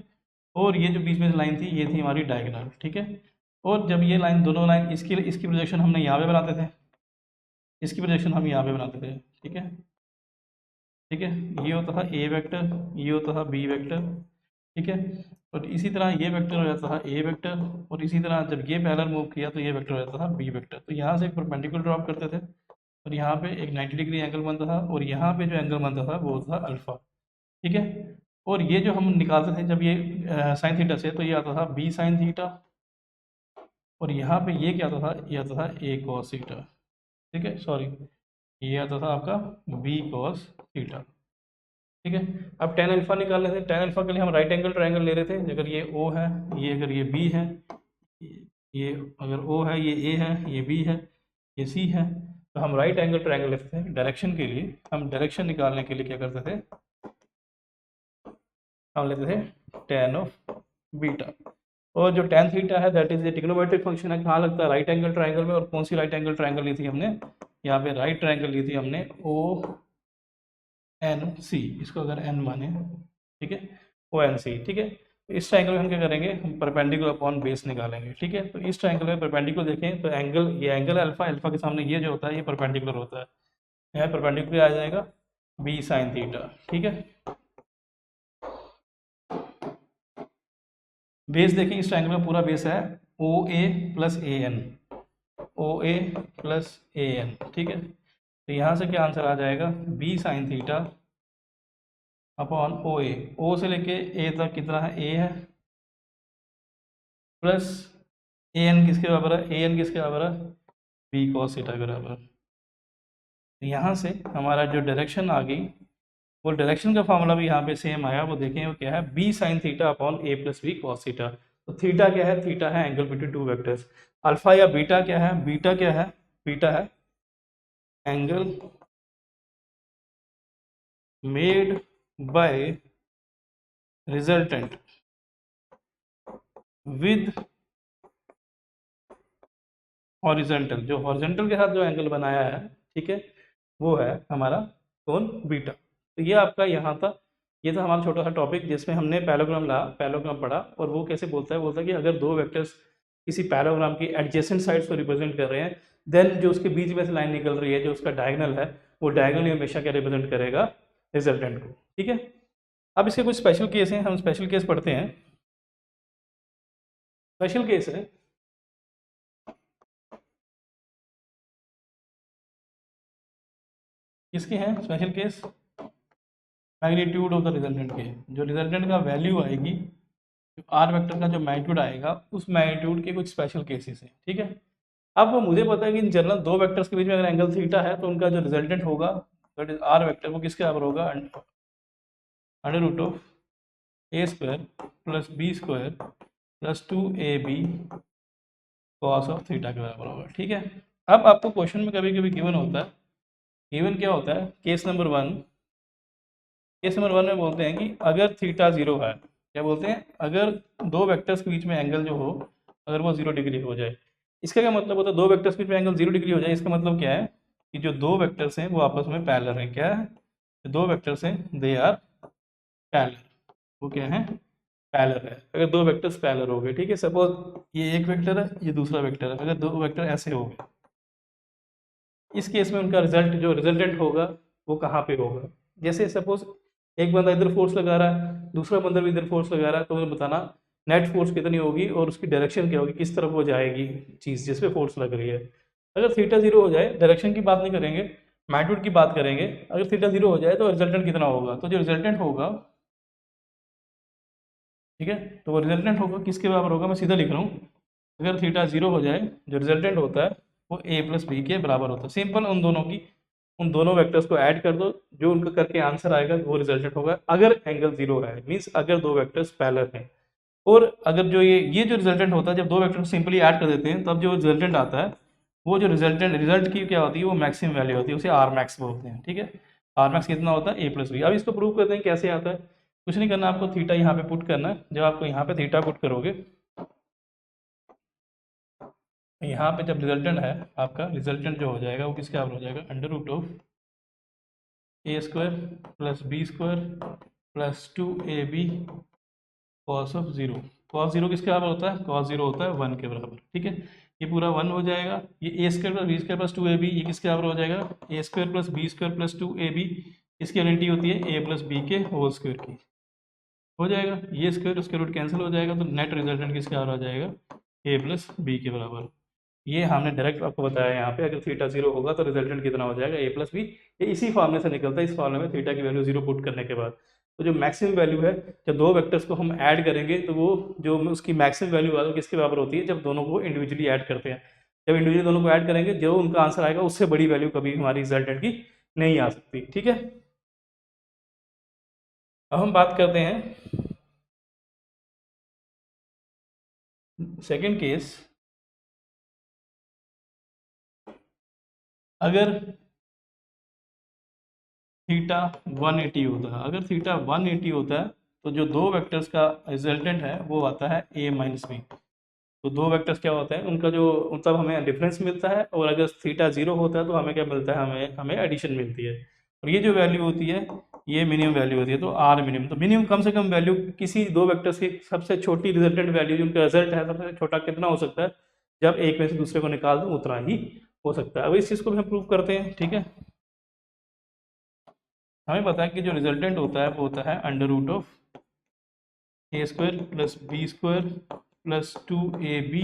और ये जो बीच में लाइन थी ये थी हमारी डायगोनल। ठीक है, और जब ये लाइन, दोनों लाइन, इसकी प्रोजेक्शन हमने यहाँ पे बनाते थे, इसकी प्रोजेक्शन हम यहाँ पे बनाते थे। ठीक है, ठीक है, ये होता था ए वेक्टर, ये होता था बी वेक्टर। ठीक है, और इसी तरह ये वेक्टर हो जाता था ए वेक्टर, और इसी तरह जब ये पैरेलल मूव किया तो ये वेक्टर हो जाता था बी वेक्टर। तो यहाँ से एक परपेंडिकुलर ड्रॉप करते थे, और यहाँ पे एक 90 डिग्री एंगल बनता था, और यहाँ पे जो एंगल बनता था वो होता था अल्फा। ठीक है, और ये जो हम निकालते थे जब ये साइन थीटा से, तो ये आता था बी साइन थीटा, और यहाँ पे ये क्या आता था, ये आता था ए कॉस थीटा। ठीक है, सॉरी, ये आता था आपका बी कॉस थीटा। ठीक है, अब टेन अल्फा निकालने थे, टेन अल्फा के लिए हम राइट एंगल ट्रायंगल ले रहे थे। अगर ये ओ है, ये अगर ये बी है, ये अगर ओ है, ये ए है, ये बी है, ये सी है, तो हम राइट एंगल ट्रायंगल लेते थे। डायरेक्शन के लिए, हम डायरेक्शन निकालने के लिए क्या करते थे, हम लेते थे टेन ऑफ बीटा। और जो टेन थीटा है that is a trigonometric function है, कहाँ लगता है, राइट एंगल ट्रायंगल में। और कौन सी राइट एंगल ट्रायंगल ली थी हमने, यहाँ पे राइट ट्रायंगल ली थी हमने ओ एन सी, इसको अगर एन माने, ठीक है, ओ एन सी। ठीक है, तो इस ट्रायंगल में हम क्या करेंगे, हम परपेंडिकुलर अपॉन बेस निकालेंगे। ठीक है, तो इस ट्रायंगल में परपेंडिकुलर देखें तो एंगल, ये एंगल अल्फा, अल्फा के सामने ये जो होता है ये परपेंडिकुलर होता है, यहाँ परपेंडिकुलर आ जाएगा बी साइन थीटा। ठीक है, बेस देखें इस ट्रायंगल में पूरा बेस है O A plus A N, O A plus A N. ठीक है, तो यहाँ से क्या आंसर आ जाएगा, B sine theta upon O ए, ओ से लेके ए तक कितना है, ए है, प्लस ए एन किसके बराबर है, ए एन किसके बराबर है, बी कॉस थीटा के बराबर। तो यहाँ से हमारा जो डायरेक्शन आ गई, वो डायरेक्शन का फॉर्मूला भी यहाँ पे सेम आया, वो देखें वो क्या है, बी साइन थीटा अपॉन ए प्लस बी कॉस थीटा। तो थीटा क्या है, थीटा है angle between two vectors. Alpha या बीटा क्या है, बीटा क्या है, बीटा है angle made by resultant with horizontal, जो हॉरिजॉन्टल के साथ जो एंगल बनाया है, ठीक है, वो है हमारा कौन, बीटा। तो ये आपका यहाँ था, ये था हमारा छोटा सा टॉपिक जिसमें हमने पैरेललोग्राम पढ़ा। और वो कैसे बोलता है कि अगर दो वेक्टर्स किसी पैरेललोग्राम की एडजेसेंट साइड्स को रिप्रेजेंट कर रहे हैं, देन जो उसके बीच में से लाइन निकल रही है, जो उसका डायगोनल है, वो डायगोनल हमेशा क्या रिप्रेजेंट करेगा, रिजल्टेंट को। ठीक है, अब इसके कुछ स्पेशल केस हैं, हम स्पेशल केस पढ़ते हैं। स्पेशल केस है, किसके हैं special case, magnitude of the resultant के। जो रिजल्टेंट का वैल्यू आएगी, आर वेक्टर का जो मैग्नीट्यूड आएगा, उस मैग्नीट्यूड के कुछ स्पेशल केसेस हैं। ठीक है, अब वो मुझे पता है कि इन जनरल दो वेक्टर्स के बीच में अगर एंगल थीटा है तो उनका जो रिजल्टेंट होगा, दैट इज आर वेक्टर, वो किसके बराबर होगा, under root of A square plus B square plus 2ab cos of theta के बराबर होगा। ठीक है, अब आपको क्वेश्चन में कभी कभी गिवन होता है, गिवन क्या होता है, case number one, case number one में बोलते हैं कि अगर थीटा जीरो है, क्या बोलते हैं, अगर दो वेक्टर्स के बीच में एंगल जो हो, अगर वो 0 डिग्री हो जाए। इसका क्या मतलब होता है, दो वेक्टर्स के बीच में एंगल 0 डिग्री हो जाए, इसका मतलब क्या है कि जो दो वेक्टर्स हैं वो आपस में पैरेलल हैं। क्या है, दो वेक्टर्स हैं दे आर पैरेलल, वो क्या है, पैरेलल है। अगर दो वेक्टर्स पैरेलल हो गए, ठीक है, सपोज ये एक वेक्टर है, ये दूसरा वेक्टर है, अगर दो वेक्टर ऐसे हो गए, इस केस में उनका रिजल्ट जो रिजल्टेंट होगा वो कहाँ पे होगा। जैसे सपोज एक बंदा इधर फोर्स लगा रहा है, दूसरा बंदा भी इधर फोर्स लगा रहा है, तो मुझे बताना नेट फोर्स कितनी होगी और उसकी डायरेक्शन क्या होगी, किस तरफ वो जाएगी चीज़ जिस पे फोर्स लग रही है। अगर थीटा 0 हो जाए, डायरेक्शन की बात नहीं करेंगे, मैग्नीट्यूड की बात करेंगे, अगर थीटा 0 हो जाए तो रिजल्टेंट कितना होगा, तो जो रिजल्टेंट होगा, ठीक है, तो वो रिजल्टेंट होगा किसके बराबर होगा, मैं सीधा लिख रहा हूँ, अगर थीटा 0 हो जाए, जो रिजल्टेंट होता है वो a प्लस बी के बराबर होता है। सिंपल, उन दोनों वेक्टर्स को ऐड कर दो, जो उनका करके आंसर आएगा वो रिजल्टेंट होगा, अगर एंगल 0 है, मीन्स अगर दो वेक्टर्स पैरेलल हैं। और अगर जो ये जो रिजल्टेंट होता है, जब दो वेक्टर सिंपली ऐड कर देते हैं तब जो रिजल्टेंट आता है, वो जो रिजल्ट की क्या होती है, वो मैक्सिमम वैल्यू होती है, उसे आर मैक्स बोलते हैं। ठीक है, आर मैक्स कितना होता है, a प्लस बी। अब इसको प्रूव करते हैं कैसे आता है। कुछ नहीं करना, आपको थीटा यहाँ पे पुट करना है। जब आपको यहाँ पे थीटा पुट करोगे, यहाँ पे जब रिजल्टेंट है, आपका रिजल्टेंट जो हो जाएगा वो किसके बराबर हो जाएगा, under root of A square plus B square plus 2ab cos of 0। Cos 0 किसके बराबर होता है, कॉस 0 होता है 1 के बराबर। ठीक है, ये पूरा 1 हो जाएगा। ये a square plus B square plus 2ab, ये किसके बराबर हो जाएगा, a square plus B square plus 2ab। इसकी आइडेंटिटी होती है a प्लस बी के होल स्क्वायर की, हो जाएगा। ये स्क्वायर उसके रूट कैंसिल हो जाएगा, तो नेट रिजल्टेंट किसके बराबर आ जाएगा, a प्लस बी के बराबर। ये हमने डायरेक्ट आपको बताया यहाँ पे, अगर थीटा 0 होगा तो रिजल्टेंट कितना हो जाएगा, a प्लस बी। ये इसी फॉर्मूले से निकलता है, इस फॉर्मूले में थीटा की वैल्यू 0 पुट करने के बाद। तो जो मैक्सिमम वैल्यू है, जब दो वेक्टर्स को हम ऐड करेंगे तो वो जो उसकी मैक्सिमम वैल्यू है किसके बराबर होती है, जब दोनों को इंडिविजुअली ऐड करते हैं। जब इंडिविजुअली दोनों को ऐड करेंगे, जो उनका आंसर आएगा उससे बड़ी वैल्यू कभी हमारी रिजल्टेंट की नहीं आ सकती। ठीक है, अब हम बात करते हैं सेकेंड केस। अगर थीटा 180 होता है, अगर थीटा 180 होता है तो जो दो वेक्टर्स का रिजल्टेंट है वो आता है a माइनस बी। तो दो वेक्टर्स क्या होते हैं, उनका जो मतलब हमें डिफरेंस मिलता है, और अगर थीटा 0 होता है तो हमें क्या मिलता है, हमें हमें एडिशन मिलती है। और ये जो वैल्यू होती है ये मिनिमम वैल्यू होती है, तो आर मिनिमम। तो मिनिमम कम से कम वैल्यू किसी दो वेक्टर्स की सबसे छोटी रिजल्टेंट वैल्यू, जिनका रिजल्ट है सबसे छोटा कितना हो सकता है, जब एक में से दूसरे को निकाल दूँ उतना ही हो सकता है। अब इस चीज़ को भी हम प्रूव करते हैं। ठीक है, हमें पता है कि जो रिजल्टेंट होता है वो होता है under root of A square plus B square plus 2ab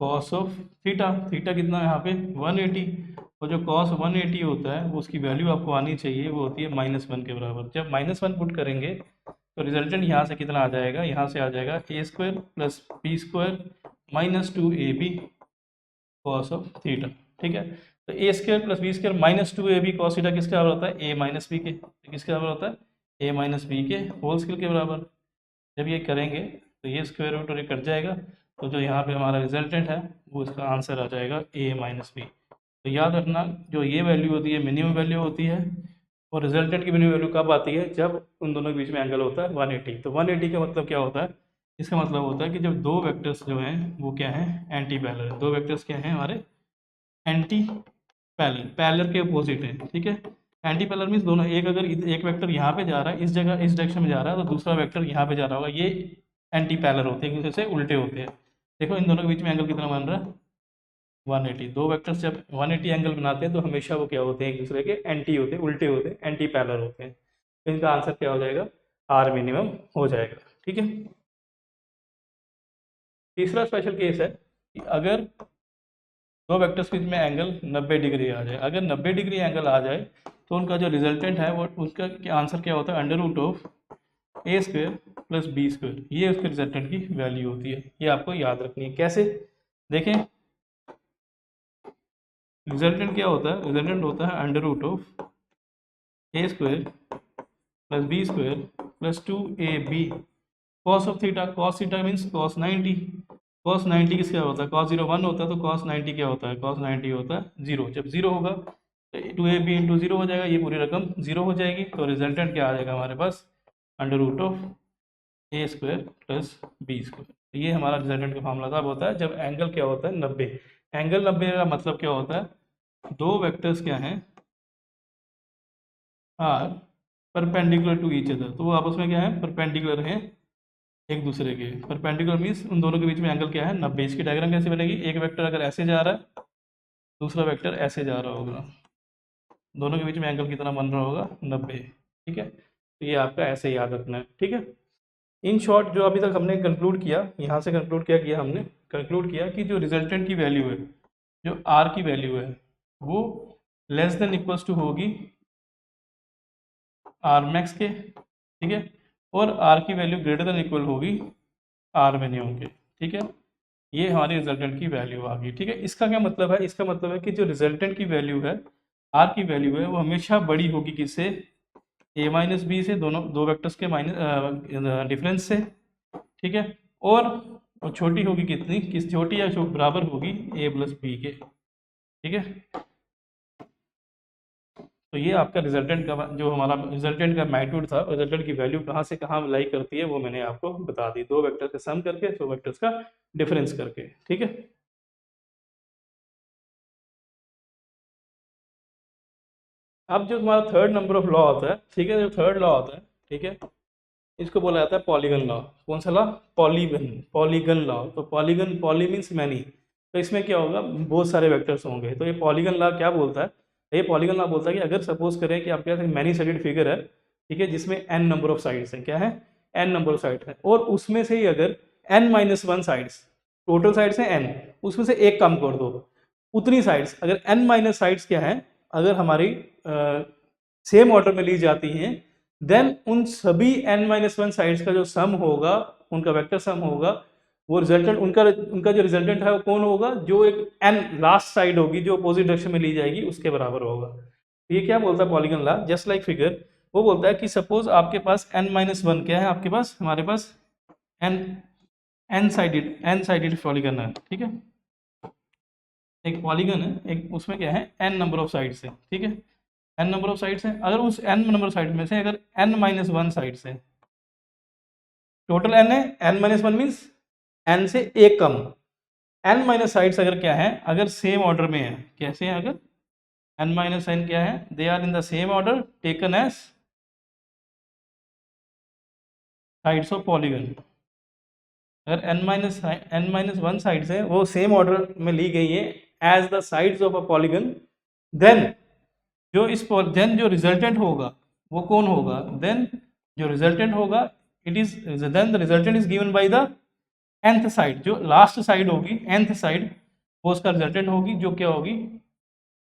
cos of theta. Theta कितना है यहाँ पे 180, और जो कॉस 180 होता है वो उसकी वैल्यू आपको आनी चाहिए, वो होती है -1 के बराबर। जब -1 पुट करेंगे तो रिजल्टेंट यहाँ से कितना आ जाएगा, यहाँ से आ जाएगा a square plus B square minus 2ab cos of theta. ठीक है, तो a square plus B square minus 2ab cos theta किसके बराबर होता है, a माइनस बी के। किसके बराबर होता है, a माइनस बी के होल स्क्वायर के बराबर। जब ये करेंगे तो ये स्क्वायर रूट और ये कट जाएगा, तो जो यहाँ पे हमारा रिजल्टेंट है वो इसका आंसर आ जाएगा a माइनस बी। तो याद रखना, जो ये वैल्यू होती है मिनिमम वैल्यू होती है, और रिजल्टेंट की मिनिमम वैल्यू कब आती है, जब उन दोनों के बीच में एंगल होता है 180। तो 180 का मतलब क्या होता है, इसका मतलब होता है कि जब दो वेक्टर्स जो हैं वो क्या हैं, एंटी पैरेलल है। दो वेक्टर्स क्या हैं हमारे, एंटी पैरेलल, पैरेलल के अपोजिट है। ठीक है, एंटी पैरेलल मीन्स दोनों, एक अगर एक वेक्टर यहाँ पे जा रहा है, इस जगह इस डायरेक्शन में जा रहा है, तो दूसरा वेक्टर यहाँ पे जा रहा होगा, ये एंटी पैरेलल होते हैं, एक दूसरे से उल्टे होते हैं। देखो इन दोनों के बीच में एंगल कितना बन रहा है, 180। दो वेक्टर्स जब 180 एंगल बनाते हैं तो हमेशा वो क्या होते हैं, एक दूसरे के एंटी होते हैं, उल्टे होते हैं, एंटी पैरेलल होते हैं। तो इनका आंसर क्या हो जाएगा, आर मिनिमम हो जाएगा। ठीक है, तीसरा स्पेशल केस है कि अगर दो वेक्टर्स के बीच में एंगल 90 डिग्री आ जाए। अगर 90 डिग्री एंगल आ जाए तो उनका जो रिजल्टेंट है वो उसका आंसर क्या होता है, under root of A square plus B square. ये उसके रिजल्टेंट की वैल्यू होती है, ये आपको याद रखनी है। कैसे, देखें, रिजल्टेंट क्या होता है, रिजल्टेंट होता है under root of A square plus B square plus 2ab cos of theta. Cos theta means cos 90। Cos 90 किसका होता है, कॉस 0 1 होता है, तो कॉस 90 क्या होता है, कॉस 90 होता है 0। जब 0 होगा तो 2ab इंटू 0 हो जाएगा, ये पूरी रकम 0 हो जाएगी। तो रिजल्टेंट क्या आ जाएगा हमारे पास, under root of A square plus B square. तो ये हमारा रिजल्टेंट का फार्मूला तब होता है जब एंगल क्या होता है 90। एंगल 90 का मतलब क्या होता है, दो वेक्टर्स क्या हैं, are perpendicular to each other, तो वो आपस में क्या है, परपेंडिकुलर हैं एक दूसरे के। परपेंडिकुलर मीन्स उन दोनों के बीच में एंगल क्या है 90। इसकी डायग्राम कैसे बनेगी, एक वेक्टर अगर ऐसे जा रहा है, दूसरा वेक्टर ऐसे जा रहा होगा, दोनों के बीच में एंगल कितना बन रहा होगा 90। ठीक है, तो ये आपका ऐसे याद रखना है। ठीक है, इन शॉर्ट जो अभी तक हमने कंक्लूड किया, यहाँ से कंक्लूड क्या किया हमने, कंक्लूड किया कि जो रिजल्टेंट की वैल्यू है, जो आर की वैल्यू है, वो लेस देन इक्वल्स टू होगी आर मैक्स के। ठीक है, और आर की वैल्यू ग्रेटर देन इक्वल होगी आर मिनिमम के। ठीक है, ये हमारी रिजल्टेंट की वैल्यू आ गई। ठीक है, इसका क्या मतलब है, इसका मतलब है कि जो रिजल्टेंट की वैल्यू है, आर की वैल्यू है, वो हमेशा बड़ी होगी किससे, ए माइनस बी से, दोनों दो वेक्टर्स के माइनस डिफरेंस से। ठीक है, और छोटी होगी कितनी, किस छोटी या बराबर होगी ए प्लस बी के। ठीक है, तो ये आपका रिजल्टेंट का जो हमारा रिजल्टेंट का मैग्नीट्यूड था, रिजल्टेंट की वैल्यू कहाँ से कहाँ लाई करती है वो मैंने आपको बता दी, दो वेक्टर्स का सम करके, दो वेक्टर्स का डिफरेंस करके। ठीक है, अब जो तुम्हारा थर्ड नंबर ऑफ लॉ होता है, ठीक है, जो थर्ड लॉ होता है, ठीक है, इसको बोला जाता है पॉलीगन लॉ। कौन सा लॉ, पॉलीगन, पॉलीगन लॉ। तो पॉलीगन, पॉली मीन्स मैनी, तो इसमें क्या होगा, बहुत सारे वेक्टर्स होंगे। तो ये पॉलीगन लॉ क्या बोलता है, ये पॉलीगन लॉ बोलता है कि अगर सपोज करें कि आपके पास एक मैनी साइडेड फिगर है, ठीक है, जिसमें एन नंबर ऑफ साइड्स हैं, क्या है, एन नंबर ऑफ साइड है, और उसमें से ही अगर N minus one sides, total sides हैं एन, उसमें से एक कम कर दो, उतनी साइड्स, अगर एन माइनस साइड्स क्या है, अगर हमारी सेम ऑर्डर में ली जाती हैं, देन उन सभी n माइनस वन साइड्स का जो सम होगा, उनका वेक्टर सम होगा, वो रिजल्टेंट उनका उनका जो रिजल्टेंट है वो कौन होगा, जो एक n लास्ट साइड होगी जो अपोजिट डायरेक्शन में ली जाएगी उसके बराबर होगा। तो ये क्या बोलता है polygon law, just like figure, वो बोलता है कि सपोज आपके पास n माइनस वन क्या है, आपके पास, हमारे पास n n साइडेड पॉलीगन है। ठीक है, एक पॉलीगन है, एक उसमें क्या है n नंबर ऑफ साइड्स है। ठीक है, n नंबर ऑफ साइड्स हैं, अगर उस n नंबर साइड में से अगर n माइनस वन साइड्स है, टोटल n है, n minus one means n से एक कम, n माइनस साइड्स अगर क्या है, अगर सेम ऑर्डर में है, कैसे है, अगर n माइनस n क्या है, they are in the same order taken as sides of polygon. अगर n माइनस वन साइड्स है, वो सेम ऑर्डर में ली गई है as the sides of a polygon, then then जो रिजल्टेंट होगा वो कौन होगा, देन जो रिजल्टेंट होगा, it is then the resultant is given by the nth side, जो लास्ट साइड होगी nth साइड, वो उसका रिजल्टेंट होगी, जो क्या होगी,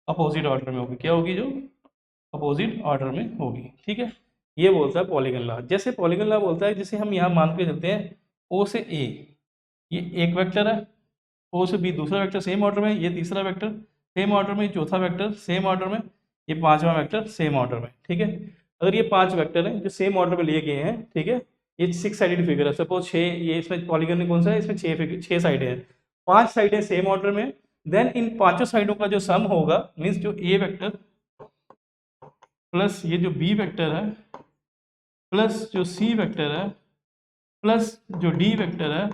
अपोजिट ऑर्डर में होगी, क्या होगी, जो अपोजिट ऑर्डर में होगी। ठीक है, ये बोलता है पॉलीगन लॉ। जैसे पॉलीगन लॉ बोलता है, जैसे हम यहाँ मान के चलते हैं ओ से ए, ये एक वेक्टर है, ओ से बी दूसरा वेक्टर सेम ऑर्डर में, ये तीसरा वेक्टर सेम ऑर्डर में, चौथा वेक्टर सेम ऑर्डर में, ये पांचवा वेक्टर सेम ऑर्डर में। ठीक है, अगर ये पांच वेक्टर हैं जो सेम ऑर्डर में लिए गए हैं, ठीक है, ये सिक्स साइडेड फिगर है, सपोज छः, ये इसमें पॉलीगन में कौन सा है, इसमें छः साइडें हैं, पांच साइडें सेम ऑर्डर में, देन इन पांचों साइडों का जो सम होगा, मीन्स जो ए वेक्टर प्लस ये जो बी वेक्टर है प्लस जो सी वेक्टर है प्लस जो डी वेक्टर है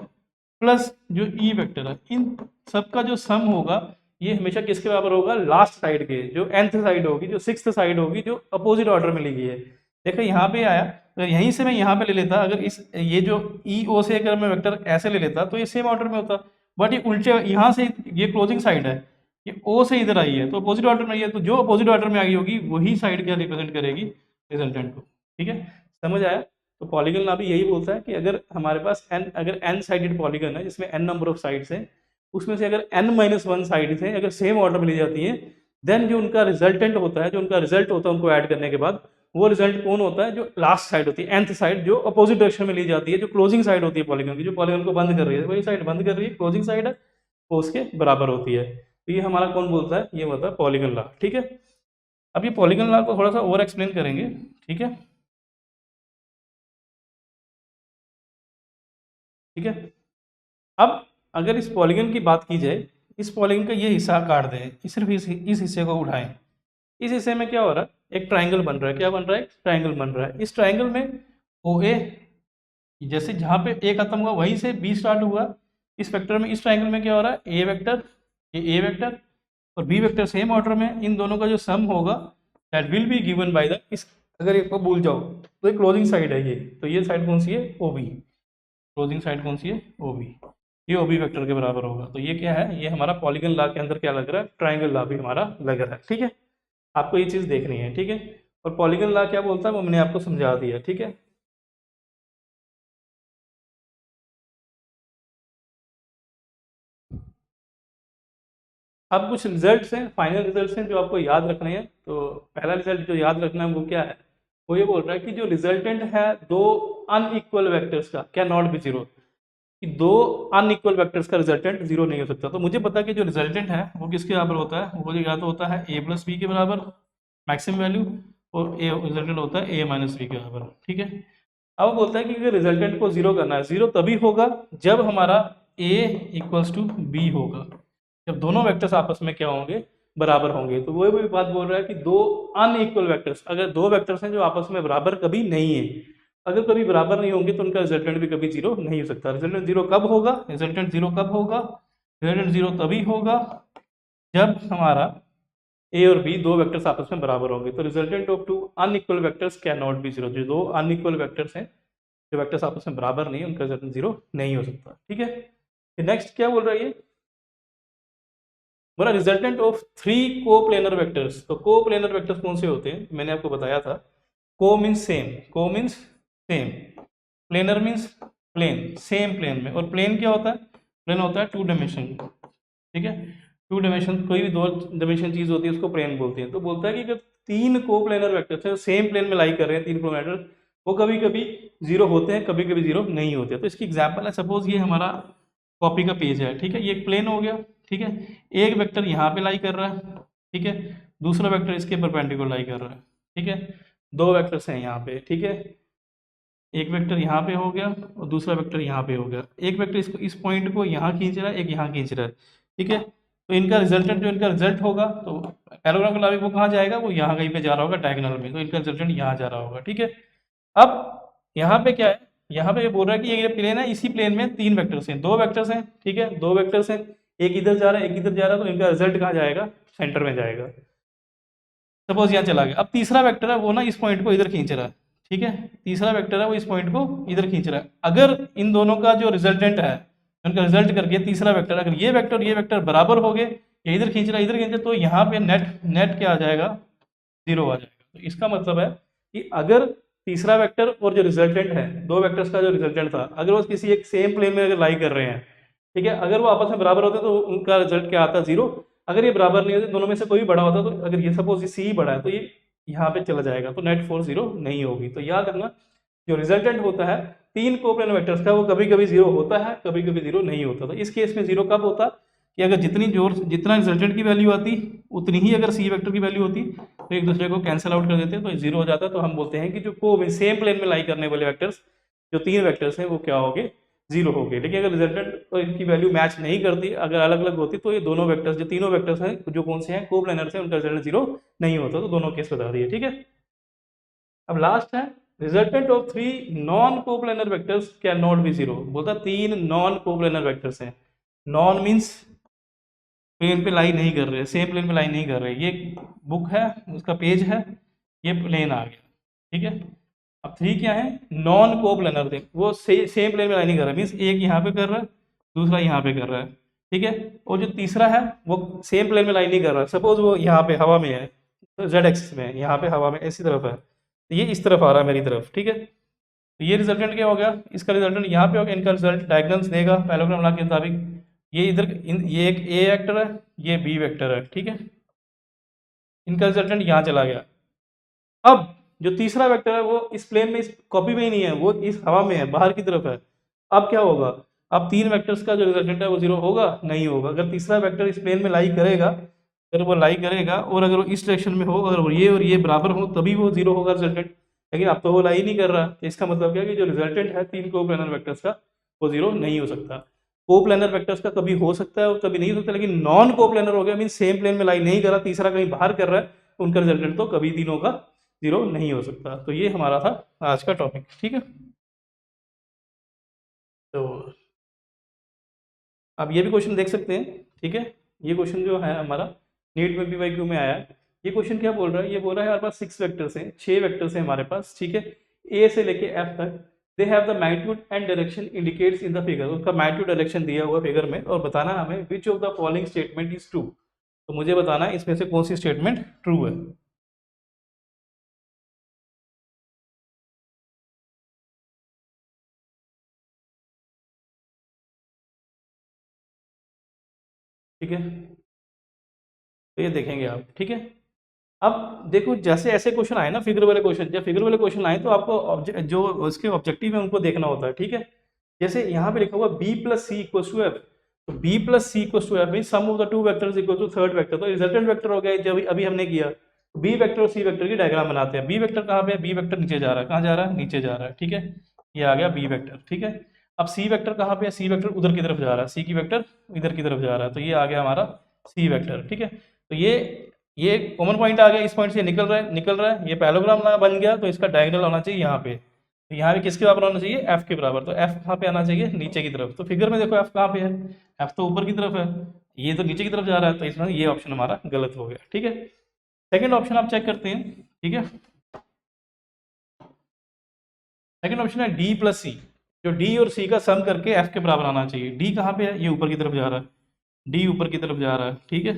प्लस जो ई वेक्टर है, इन सबका जो सम होगा, ये हमेशा किसके बराबर होगा, लास्ट साइड के, जो nth साइड होगी, जो सिक्स्थ साइड होगी, जो अपोजिट ऑर्डर में ली गई है। देखो यहाँ पे आया, तो यहीं से मैं यहाँ पे ले लेता, अगर इस ये जो ई ओ से अगर मैं वेक्टर ऐसे ले लेता तो ये सेम ऑर्डर में होता, बट ये उल्टे यहाँ से, ये क्लोजिंग साइड है, ये ओ से इधर आई है तो अपोजिट ऑर्डर में आई है, तो जो अपोजिट ऑर्डर में आई होगी वही साइड क्या रिप्रेजेंट करेगी, रिजल्टेंट को। ठीक है, समझ आया। तो पॉलीगन लॉ भी यही बोलता है कि अगर हमारे पास अगर n साइडेड पॉलीगन है जिसमें n नंबर ऑफ साइड्स हैं, उसमें से अगर n माइनस वन साइड्स हैं अगर सेम ऑर्डर में ली जाती हैं, देन जो उनका रिजल्टेंट होता है, जो उनका रिजल्ट होता है उनको ऐड करने के बाद, वो रिजल्ट कौन होता है, जो लास्ट साइड होती है nth साइड, जो अपोजिट डायरेक्शन में ली जाती है, जो क्लोजिंग साइड होती है पॉलीगन की, जो पॉलीगन को बंद कर रही है, वही साइड बंद कर रही है, क्लोजिंग साइड है, वो उसके बराबर होती है। तो ये हमारा कौन बोलता है, ये होता है पॉलीगन लॉ। ठीक है, अब ये पॉलीगन लॉ को थोड़ा सा और एक्सप्लेन करेंगे। ठीक है, ठीक है, अब अगर इस पॉलीगन की बात की जाए, इस पॉलीगन का ये हिस्सा काट दें, सिर्फ इस हिस्से को उठाएं, इस हिस्से में क्या हो रहा है, एक ट्राइंगल बन रहा है, क्या बन रहा है, ट्राइंगल बन रहा है। इस ट्राइंगल में ओ ए जैसे जहाँ पे ए खत्म हुआ वहीं से बी स्टार्ट हुआ। इस वेक्टर में, इस ट्राइंगल में क्या हो रहा है, ए वेक्टर, ये ए वेक्टर और बी वेक्टर सेम ऑर्डर में, इन दोनों का जो सम होगा that will be given by the, इस अगर एक को भूल जाओ तो ये क्लोजिंग साइड है ये, तो ये साइड कौन सी है, ओ बी। क्लोजिंग साइड कौन सी है, ओ बी। ये ओ बी वेक्टर के बराबर होगा। तो ये क्या है, ये हमारा पॉलीगन लॉ के अंदर क्या लग रहा है, ट्राइंगल लॉ भी हमारा लग रहा है। ठीक है, आपको ये चीज़ देखनी है। ठीक है, और पॉलीगन लॉ क्या बोलता है वो मैंने आपको समझा दिया। ठीक है, अब कुछ रिजल्ट्स हैं, फाइनल रिजल्ट्स हैं जो आपको याद रखने हैं। तो पहला रिजल्ट जो याद रखना है वो क्या है, वो ये बोल रहा है कि जो रिजल्टेंट है दो अनइक्वल वेक्टर्स का क्या नॉट बी जीरो, कि दो अनइक्वल वेक्टर्स का रिजल्टेंट जीरो नहीं हो सकता। तो मुझे पता है कि जो रिजल्टेंट है वो किसके बराबर होता है, वो या तो होता है ए प्लस बी के बराबर मैक्सिमम वैल्यू, और ए रिजल्टेंट होता है ए माइनस बी के बराबर। ठीक है, अब वो बोलता है कि अगर रिजल्टेंट को जीरो करना है, जीरो तभी होगा जब हमारा ए इक्वल्स टू बी होगा, जब दोनों वेक्टर्स आपस में क्या होंगे, बराबर होंगे। तो वो भी बात बोल रहा है कि दो अनइक्वल वेक्टर्स, अगर दो वेक्टर्स हैं जो आपस में बराबर कभी नहीं है, अगर कभी बराबर नहीं होंगे तो उनका रिजल्टेंट भी कभी जीरो नहीं हो सकता। रिजल्टेंट जीरो कब होगा, रिजल्टेंट जीरो कब होगा, रिजल्टेंट जीरो तभी होगा जब हमारा ए और बी दो वेक्टर्स आपस में बराबर होंगे। तो resultant of two unequal vectors can not be zero, जो दो अनइक्वल वेक्टर्स हैं, जो वेक्टर्स आपस में बराबर नहीं है, उनका रिजल्टेंट जीरो नहीं हो सकता। ठीक है, नेक्स्ट क्या बोल रहा है ये, बोला रिजल्टेंट ऑफ थ्री को प्लेनर वेक्टर्स। तो को प्लेनर वेक्टर्स कौन से होते हैं, मैंने आपको बताया था। Co means same, co means same, planar means plane, same plane में। और प्लेन क्या होता है, प्लेन होता है टू डायमेंशन। ठीक है, टू डायमेंशन, कोई भी दो डायमेंशन चीज होती है उसको प्लेन बोलते हैं। तो बोलता है कि अगर तीन को प्लेनर वेक्टर्स हैं सेम प्लेन में लाई कर रहे हैं, तीन प्लेनर, वो कभी कभी जीरो होते हैं, कभी कभी जीरो नहीं होते। तो इसकी एग्जाम्पल है, सपोज ये हमारा कॉपी का पेज है। ठीक है, ये एक प्लेन हो गया। ठीक है, एक वेक्टर यहाँ पे लाई कर रहा है। ठीक है, दूसरा वेक्टर इसके परपेंडिकुलर लाई कर रहा है। ठीक है, दो वेक्टर्स हैं यहाँ पे। ठीक है, एक वेक्टर यहाँ पे हो गया और दूसरा वेक्टर यहाँ पे हो गया। एक वेक्टर इसको, इस पॉइंट को यहाँ खींच रहा है, एक यहाँ खींच रहा है। ठीक है, तो इनका रिजल्टेंट, जो इनका रिजल्ट होगा, तो पैरेललोग्राम का लॉजिक वो कहाँ जाएगा, वो यहाँ कहीं पे जा रहा होगा डायगोनल में, तो इनका रिजल्टेंट यहाँ जा रहा होगा। ठीक है, अब यहाँ पे क्या है, यहाँ पे ये बोल रहा है कि ये प्लेन है, इसी प्लेन में तीन वेक्टर्स हैं, दो वेक्टर्स हैं। ठीक है, दो वेक्टर्स हैं, एक इधर जा रहा है, एक इधर जा रहा है, तो इनका रिजल्ट कहाँ जाएगा, सेंटर में जाएगा। सपोज यहाँ चला गया। अब तीसरा वेक्टर है वो ना इस पॉइंट को इधर खींच रहा है। ठीक है, तीसरा वेक्टर है वो इस पॉइंट को इधर खींच रहा है। अगर इन दोनों का जो रिजल्टेंट है, उनका रिजल्ट करके तीसरा वेक्टर, अगर ये वेक्टर बराबर हो गए, ये इधर खींच रहा है, इधर खींच रहा है, तो यहाँ पे नेट नेट क्या आ जाएगा, जीरो आ जाएगा। तो इसका मतलब है कि अगर तीसरा वेक्टर और जो रिजल्टेंट है, दो वेक्टर्स का जो रिजल्टेंट था, अगर वो किसी एक सेम प्लेन में अगर लाई कर रहे हैं, ठीक है, अगर वो आपस में बराबर होते तो उनका रिजल्ट क्या आता, जीरो। अगर ये बराबर नहीं होते, दोनों में से कोई भी बड़ा होता, तो अगर ये सपोज ये सी बड़ा है तो ये यहाँ पे चला जाएगा, तो नेट फोर्स जीरो नहीं होगी। तो याद रखना, जो रिजल्टेंट होता है तीन कोप्लेनर वेक्टर्स का, वो कभी कभी जीरो होता है, कभी कभी जीरो नहीं होता। तो इस केस में जीरो कब होता, कि अगर जितना रिजल्टेंट की वैल्यू आती उतनी ही अगर सी वेक्टर की वैल्यू होती, तो एक दूसरे को कैंसिल आउट कर देते, तो जीरो हो जाता। तो हम बोलते हैं कि जो को सेम प्लेन में लाई करने वाले वेक्टर्स, जो तीन वेक्टर्स हैं, वो क्या हो गए, जीरो हो गए। लेकिन अगर रिजल्टेंट की वैल्यू मैच नहीं करती, अगर अलग अलग होती, तो ये दोनों वेक्टर्स, जो तीनों वेक्टर्स हैं, जो कौन से हैं, को प्लेनर से, उनका रिजल्ट जीरो नहीं होता। तो दोनों केस बता दिए। ठीक है, अब लास्ट है, resultant of three non coplanar vectors can not be zero. बोलता तीन नॉन कोप्लेनर वेक्टर्स हैं। नॉन मीन्स प्लेन पे लाई नहीं कर रहे, सेम प्लेन पे लाई नहीं कर रहे। ये बुक है, उसका पेज है, ये प्लेन आ गया। ठीक है, अब थ्री क्या है, नॉन कोप्लेनर थे, वो सेम प्लेन में लाई नहीं कर रहा, मीन्स एक यहाँ पे कर रहा है, दूसरा यहाँ पे कर रहा है। ठीक है, और जो तीसरा है वो सेम प्लेन में लाई नहीं कर रहा, सपोज वो यहाँ पे हवा में है, तो जेड एक्सिस में है, यहाँ पे हवा में ऐसी तरफ है, तो ये इस तरफ आ रहा है मेरी तरफ। ठीक है, तो ये रिजल्टेंट क्या हो गया, इसका रिजल्टेंट यहाँ पे हो गया, इनका रिजल्ट डायगोनल्स देगा पैरेललोग्राम लॉ के मुताबिक। ये इधर ये एक ए वेक्टर है, ये बी वेक्टर है। ठीक है, इनका रिजल्टेंट यहाँ चला गया। अब जो तीसरा वेक्टर है वो इस प्लेन में, इस कॉपी में ही नहीं है, वो इस हवा में है, बाहर की तरफ है। अब क्या होगा, अब तीन वेक्टर्स का जो रिजल्टेंट है वो जीरो होगा, नहीं होगा। अगर तीसरा वेक्टर इस प्लेन में लाई करेगा, अगर वो लाई करेगा और अगर वो इस डायरेक्शन में हो, अगर वो ये और ये बराबर हो, तभी वो जीरो होगा रिजल्टेंट। लेकिन अब तो वो लाई नहीं कर रहा, तो इसका मतलब क्या है कि जो रिजल्टेंट है तीन कोप्लेनर वेक्टर्स का, वो जीरो नहीं हो सकता। कोप्लेनर वेक्टर्स का कभी हो सकता है और कभी नहीं हो सकता, लेकिन नॉन कोप्लेनर हो गया, मीन सेम प्लेन में लाई नहीं कर रहा, तीसरा कहीं बाहर कर रहा है, उनका रिजल्टेंट तो कभी तीनों का जीरो नहीं हो सकता। तो ये हमारा था आज का टॉपिक। ठीक है। तो आप ये भी क्वेश्चन देख सकते हैं, ठीक है। ये क्वेश्चन जो है हमारा नीट में PYQ में आया है। ये क्वेश्चन क्या बोल रहा है, ये बोल रहा है हमारे पास 6 वेक्टर्स हैं, 6 वेक्टर्स हैं हमारे पास, ठीक है। ए से लेके एफ तक they have the magnitude and direction indicates in the figure, उसका मैग्नीट्यूड डायरेक्शन दिया हुआ फिगर में, और बताना हमें which of the following statement is true. तो मुझे बताना है इसमें से कौन सी स्टेटमेंट ट्रू है। ठीक है, तो ये देखेंगे आप, ठीक है। अब देखो जैसे ऐसे क्वेश्चन आए ना, फिगर वाले क्वेश्चन, जब फिगर वाले क्वेश्चन आए तो आपको जो उसके ऑब्जेक्टिव है उनको देखना होता है, ठीक है। जैसे यहाँ पे लिखा हुआ b plus c equal to f, तो b plus c equal to f mean sum of the two vectors equal to third vector, तो रिजल्टेंट वेक्टर हो गया जब अभी हमने किया। बी वेक्टर और सी वेक्टर की डायग्राम बनाते हैं। बी वेक्टर कहाँ पे है, बी वेक्टर नीचे जा रहा है, कहाँ जा रहा है, नीचे जा रहा है, ठीक है। ये आ गया बी वेक्टर, ठीक है। अब सी वेक्टर कहाँ पे है, सी वेक्टर उधर की तरफ जा रहा है, सी की वेक्टर इधर की तरफ जा रहा है, तो ये आ गया हमारा सी वेक्टर, ठीक है। तो ये कॉमन पॉइंट आ गया, इस पॉइंट से निकल रहा है, ये पैरेललोग्राम बन गया, तो इसका डायगोनल होना चाहिए यहाँ पे। तो यहाँ पे किसके बराबर होना चाहिए, एफ के बराबर, तो एफ कहाँ पे आना चाहिए, नीचे की तरफ। तो फिगर में देखो एफ कहाँ पे है, एफ तो ऊपर की तरफ है, ये तो नीचे की तरफ जा रहा है, तो इसमें ये ऑप्शन हमारा गलत हो गया, ठीक है। सेकंड ऑप्शन आप चेक करते हैं, ठीक है। सेकंड ऑप्शन है डी प्लस सी, जो डी और सी का सम करके एफ के बराबर आना चाहिए। डी कहाँ पे है, ये ऊपर की तरफ जा रहा है, डी ऊपर की तरफ जा रहा है, ठीक है,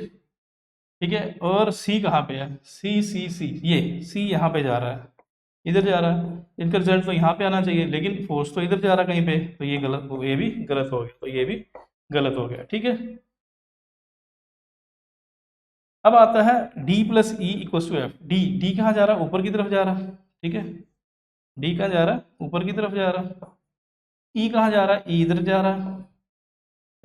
ठीक है। और सी कहाँ पे है, सी सी सी, ये सी यहाँ पे जा रहा है, इधर जा रहा है, इनका रिजल्ट तो यहाँ पे आना चाहिए, लेकिन फोर्स तो इधर जा रहा है कहीं पे, तो ये गलत, ये भी गलत हो गया, तो ये भी गलत हो गया, ठीक है। अब आता है D plus E equal to F, D D कहाँ जा रहा है, ऊपर की तरफ जा रहा है, ठीक है। डी कहाँ जा रहा है, ऊपर की तरफ जा रहा है। ई कहाँ जा रहा है, ई इधर जा रहा है।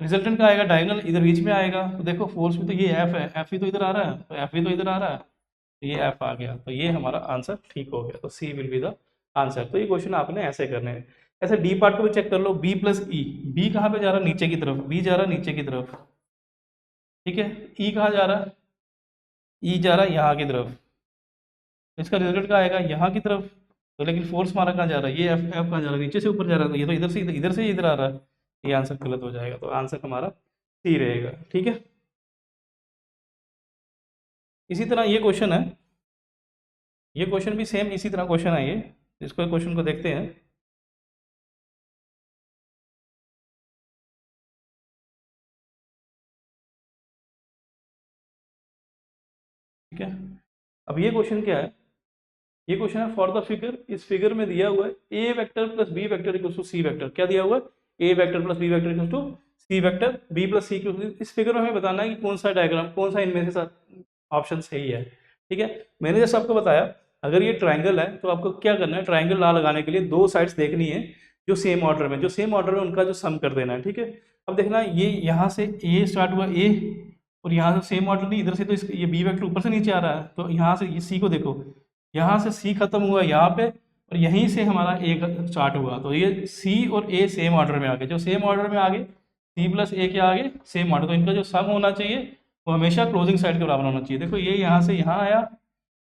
रिजल्टेंट का आएगा डायगोनल इधर बीच में आएगा, तो देखो फोर्स भी तो ये एफ है, एफ ही तो इधर आ रहा है, तो एफ भी तो इधर आ रहा है, तो ये एफ आ गया, तो ये हमारा आंसर ठीक हो गया, तो सी विल बी द आंसर। तो ये क्वेश्चन आपने ऐसे करने हैं। ऐसे डी पार्ट को भी चेक कर लो, बी प्लस ई, बी कहाँ पे जा रहा है, नीचे की तरफ, बी जा रहा है नीचे की तरफ, ठीक है। ई कहाँ जा रहा है, ई जा रहा है यहाँ की तरफ, तो इसका रिजल्ट का आएगा यहाँ की तरफ। तो लेकिन फोर्स हमारा कहाँ जा रहा है, ये एफ एफ कहाँ जा रहा है, नीचे से ऊपर जा रहा है, तो ये तो इधर से इधर आ रहा है, ये आंसर गलत हो जाएगा, तो आंसर हमारा सी रहेगा, ठीक है। इसी तरह ये क्वेश्चन है, ये क्वेश्चन भी सेम इसी तरह क्वेश्चन है ये, इसको क्वेश्चन को देखते हैं, ठीक है। अब ये क्वेश्चन क्या है, ये क्वेश्चन है फॉर द फिगर, इस फिगर में दिया हुआ है a vector plus b vector equal to c vector, क्या दिया हुआ है, a vector plus b vector equal to c vector, b plus c equal to, इस फिगर में हमें बताना है कि कौन सा डायग्राम, कौन सा इनमें से ऑप्शन सही है, ठीक है। मैंने जैसे आपको बताया, अगर ये ट्राइंगल है तो आपको क्या करना है, ट्राइंगल ला लगाने के लिए दो साइड्स देखनी है जो सेम ऑर्डर में, जो सेम ऑर्डर में उनका जो सम कर देना है, ठीक है। अब देखना ये यहाँ से ए स्टार्ट हुआ ए, और यहाँ से सेम ऑर्डर नहीं, इधर से तो ये बी वेक्टर ऊपर से नीचे आ रहा है, तो यहाँ से ये सी को देखो, यहाँ से सी खत्म हुआ यहाँ पे, और यहीं से हमारा ए स्टार्ट हुआ, तो ये सी और ए सेम ऑर्डर में आ गए, जो सेम ऑर्डर में आ गए, सी प्लस ए के आगे सेम ऑर्डर, तो इनका जो सम होना चाहिए वो हमेशा क्लोजिंग साइड के बराबर होना चाहिए। देखो ये यहाँ से यहाँ आया,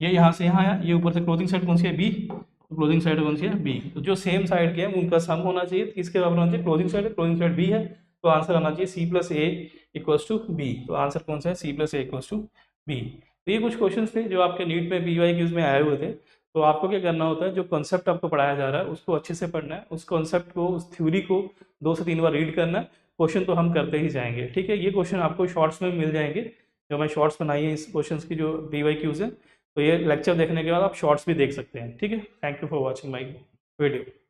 ये यहाँ से यहाँ आया, ये ऊपर से क्लोजिंग साइड कौन सी है, बी, तो क्लोजिंग साइड कौन सी है, बी, तो जो सेम साइड के हैं उनका सम होना चाहिए, किसके बराबर होना चाहिए, क्लोजिंग साइड बी है, तो आंसर आना चाहिए C plus A equals to B, तो आंसर कौन सा है, C plus A equals to B. तो ये कुछ क्वेश्चन थे जो आपके नीट में PYQs में आए हुए थे। तो आपको क्या करना होता है, जो कॉन्सेप्ट आपको पढ़ाया जा रहा है उसको अच्छे से पढ़ना है, उस कॉन्सेप्ट को, उस थ्योरी को 2 से 3 बार रीड करना है, क्वेश्चन तो हम करते ही जाएंगे, ठीक है। ये क्वेश्चन आपको शॉर्ट्स में मिल जाएंगे, जो मैं शॉर्ट्स बनाई है इस क्वेश्चन की जो PYQs है, तो ये लेक्चर देखने के बाद आप शॉर्ट्स भी देख सकते हैं, ठीक है। Thank you for watching my video.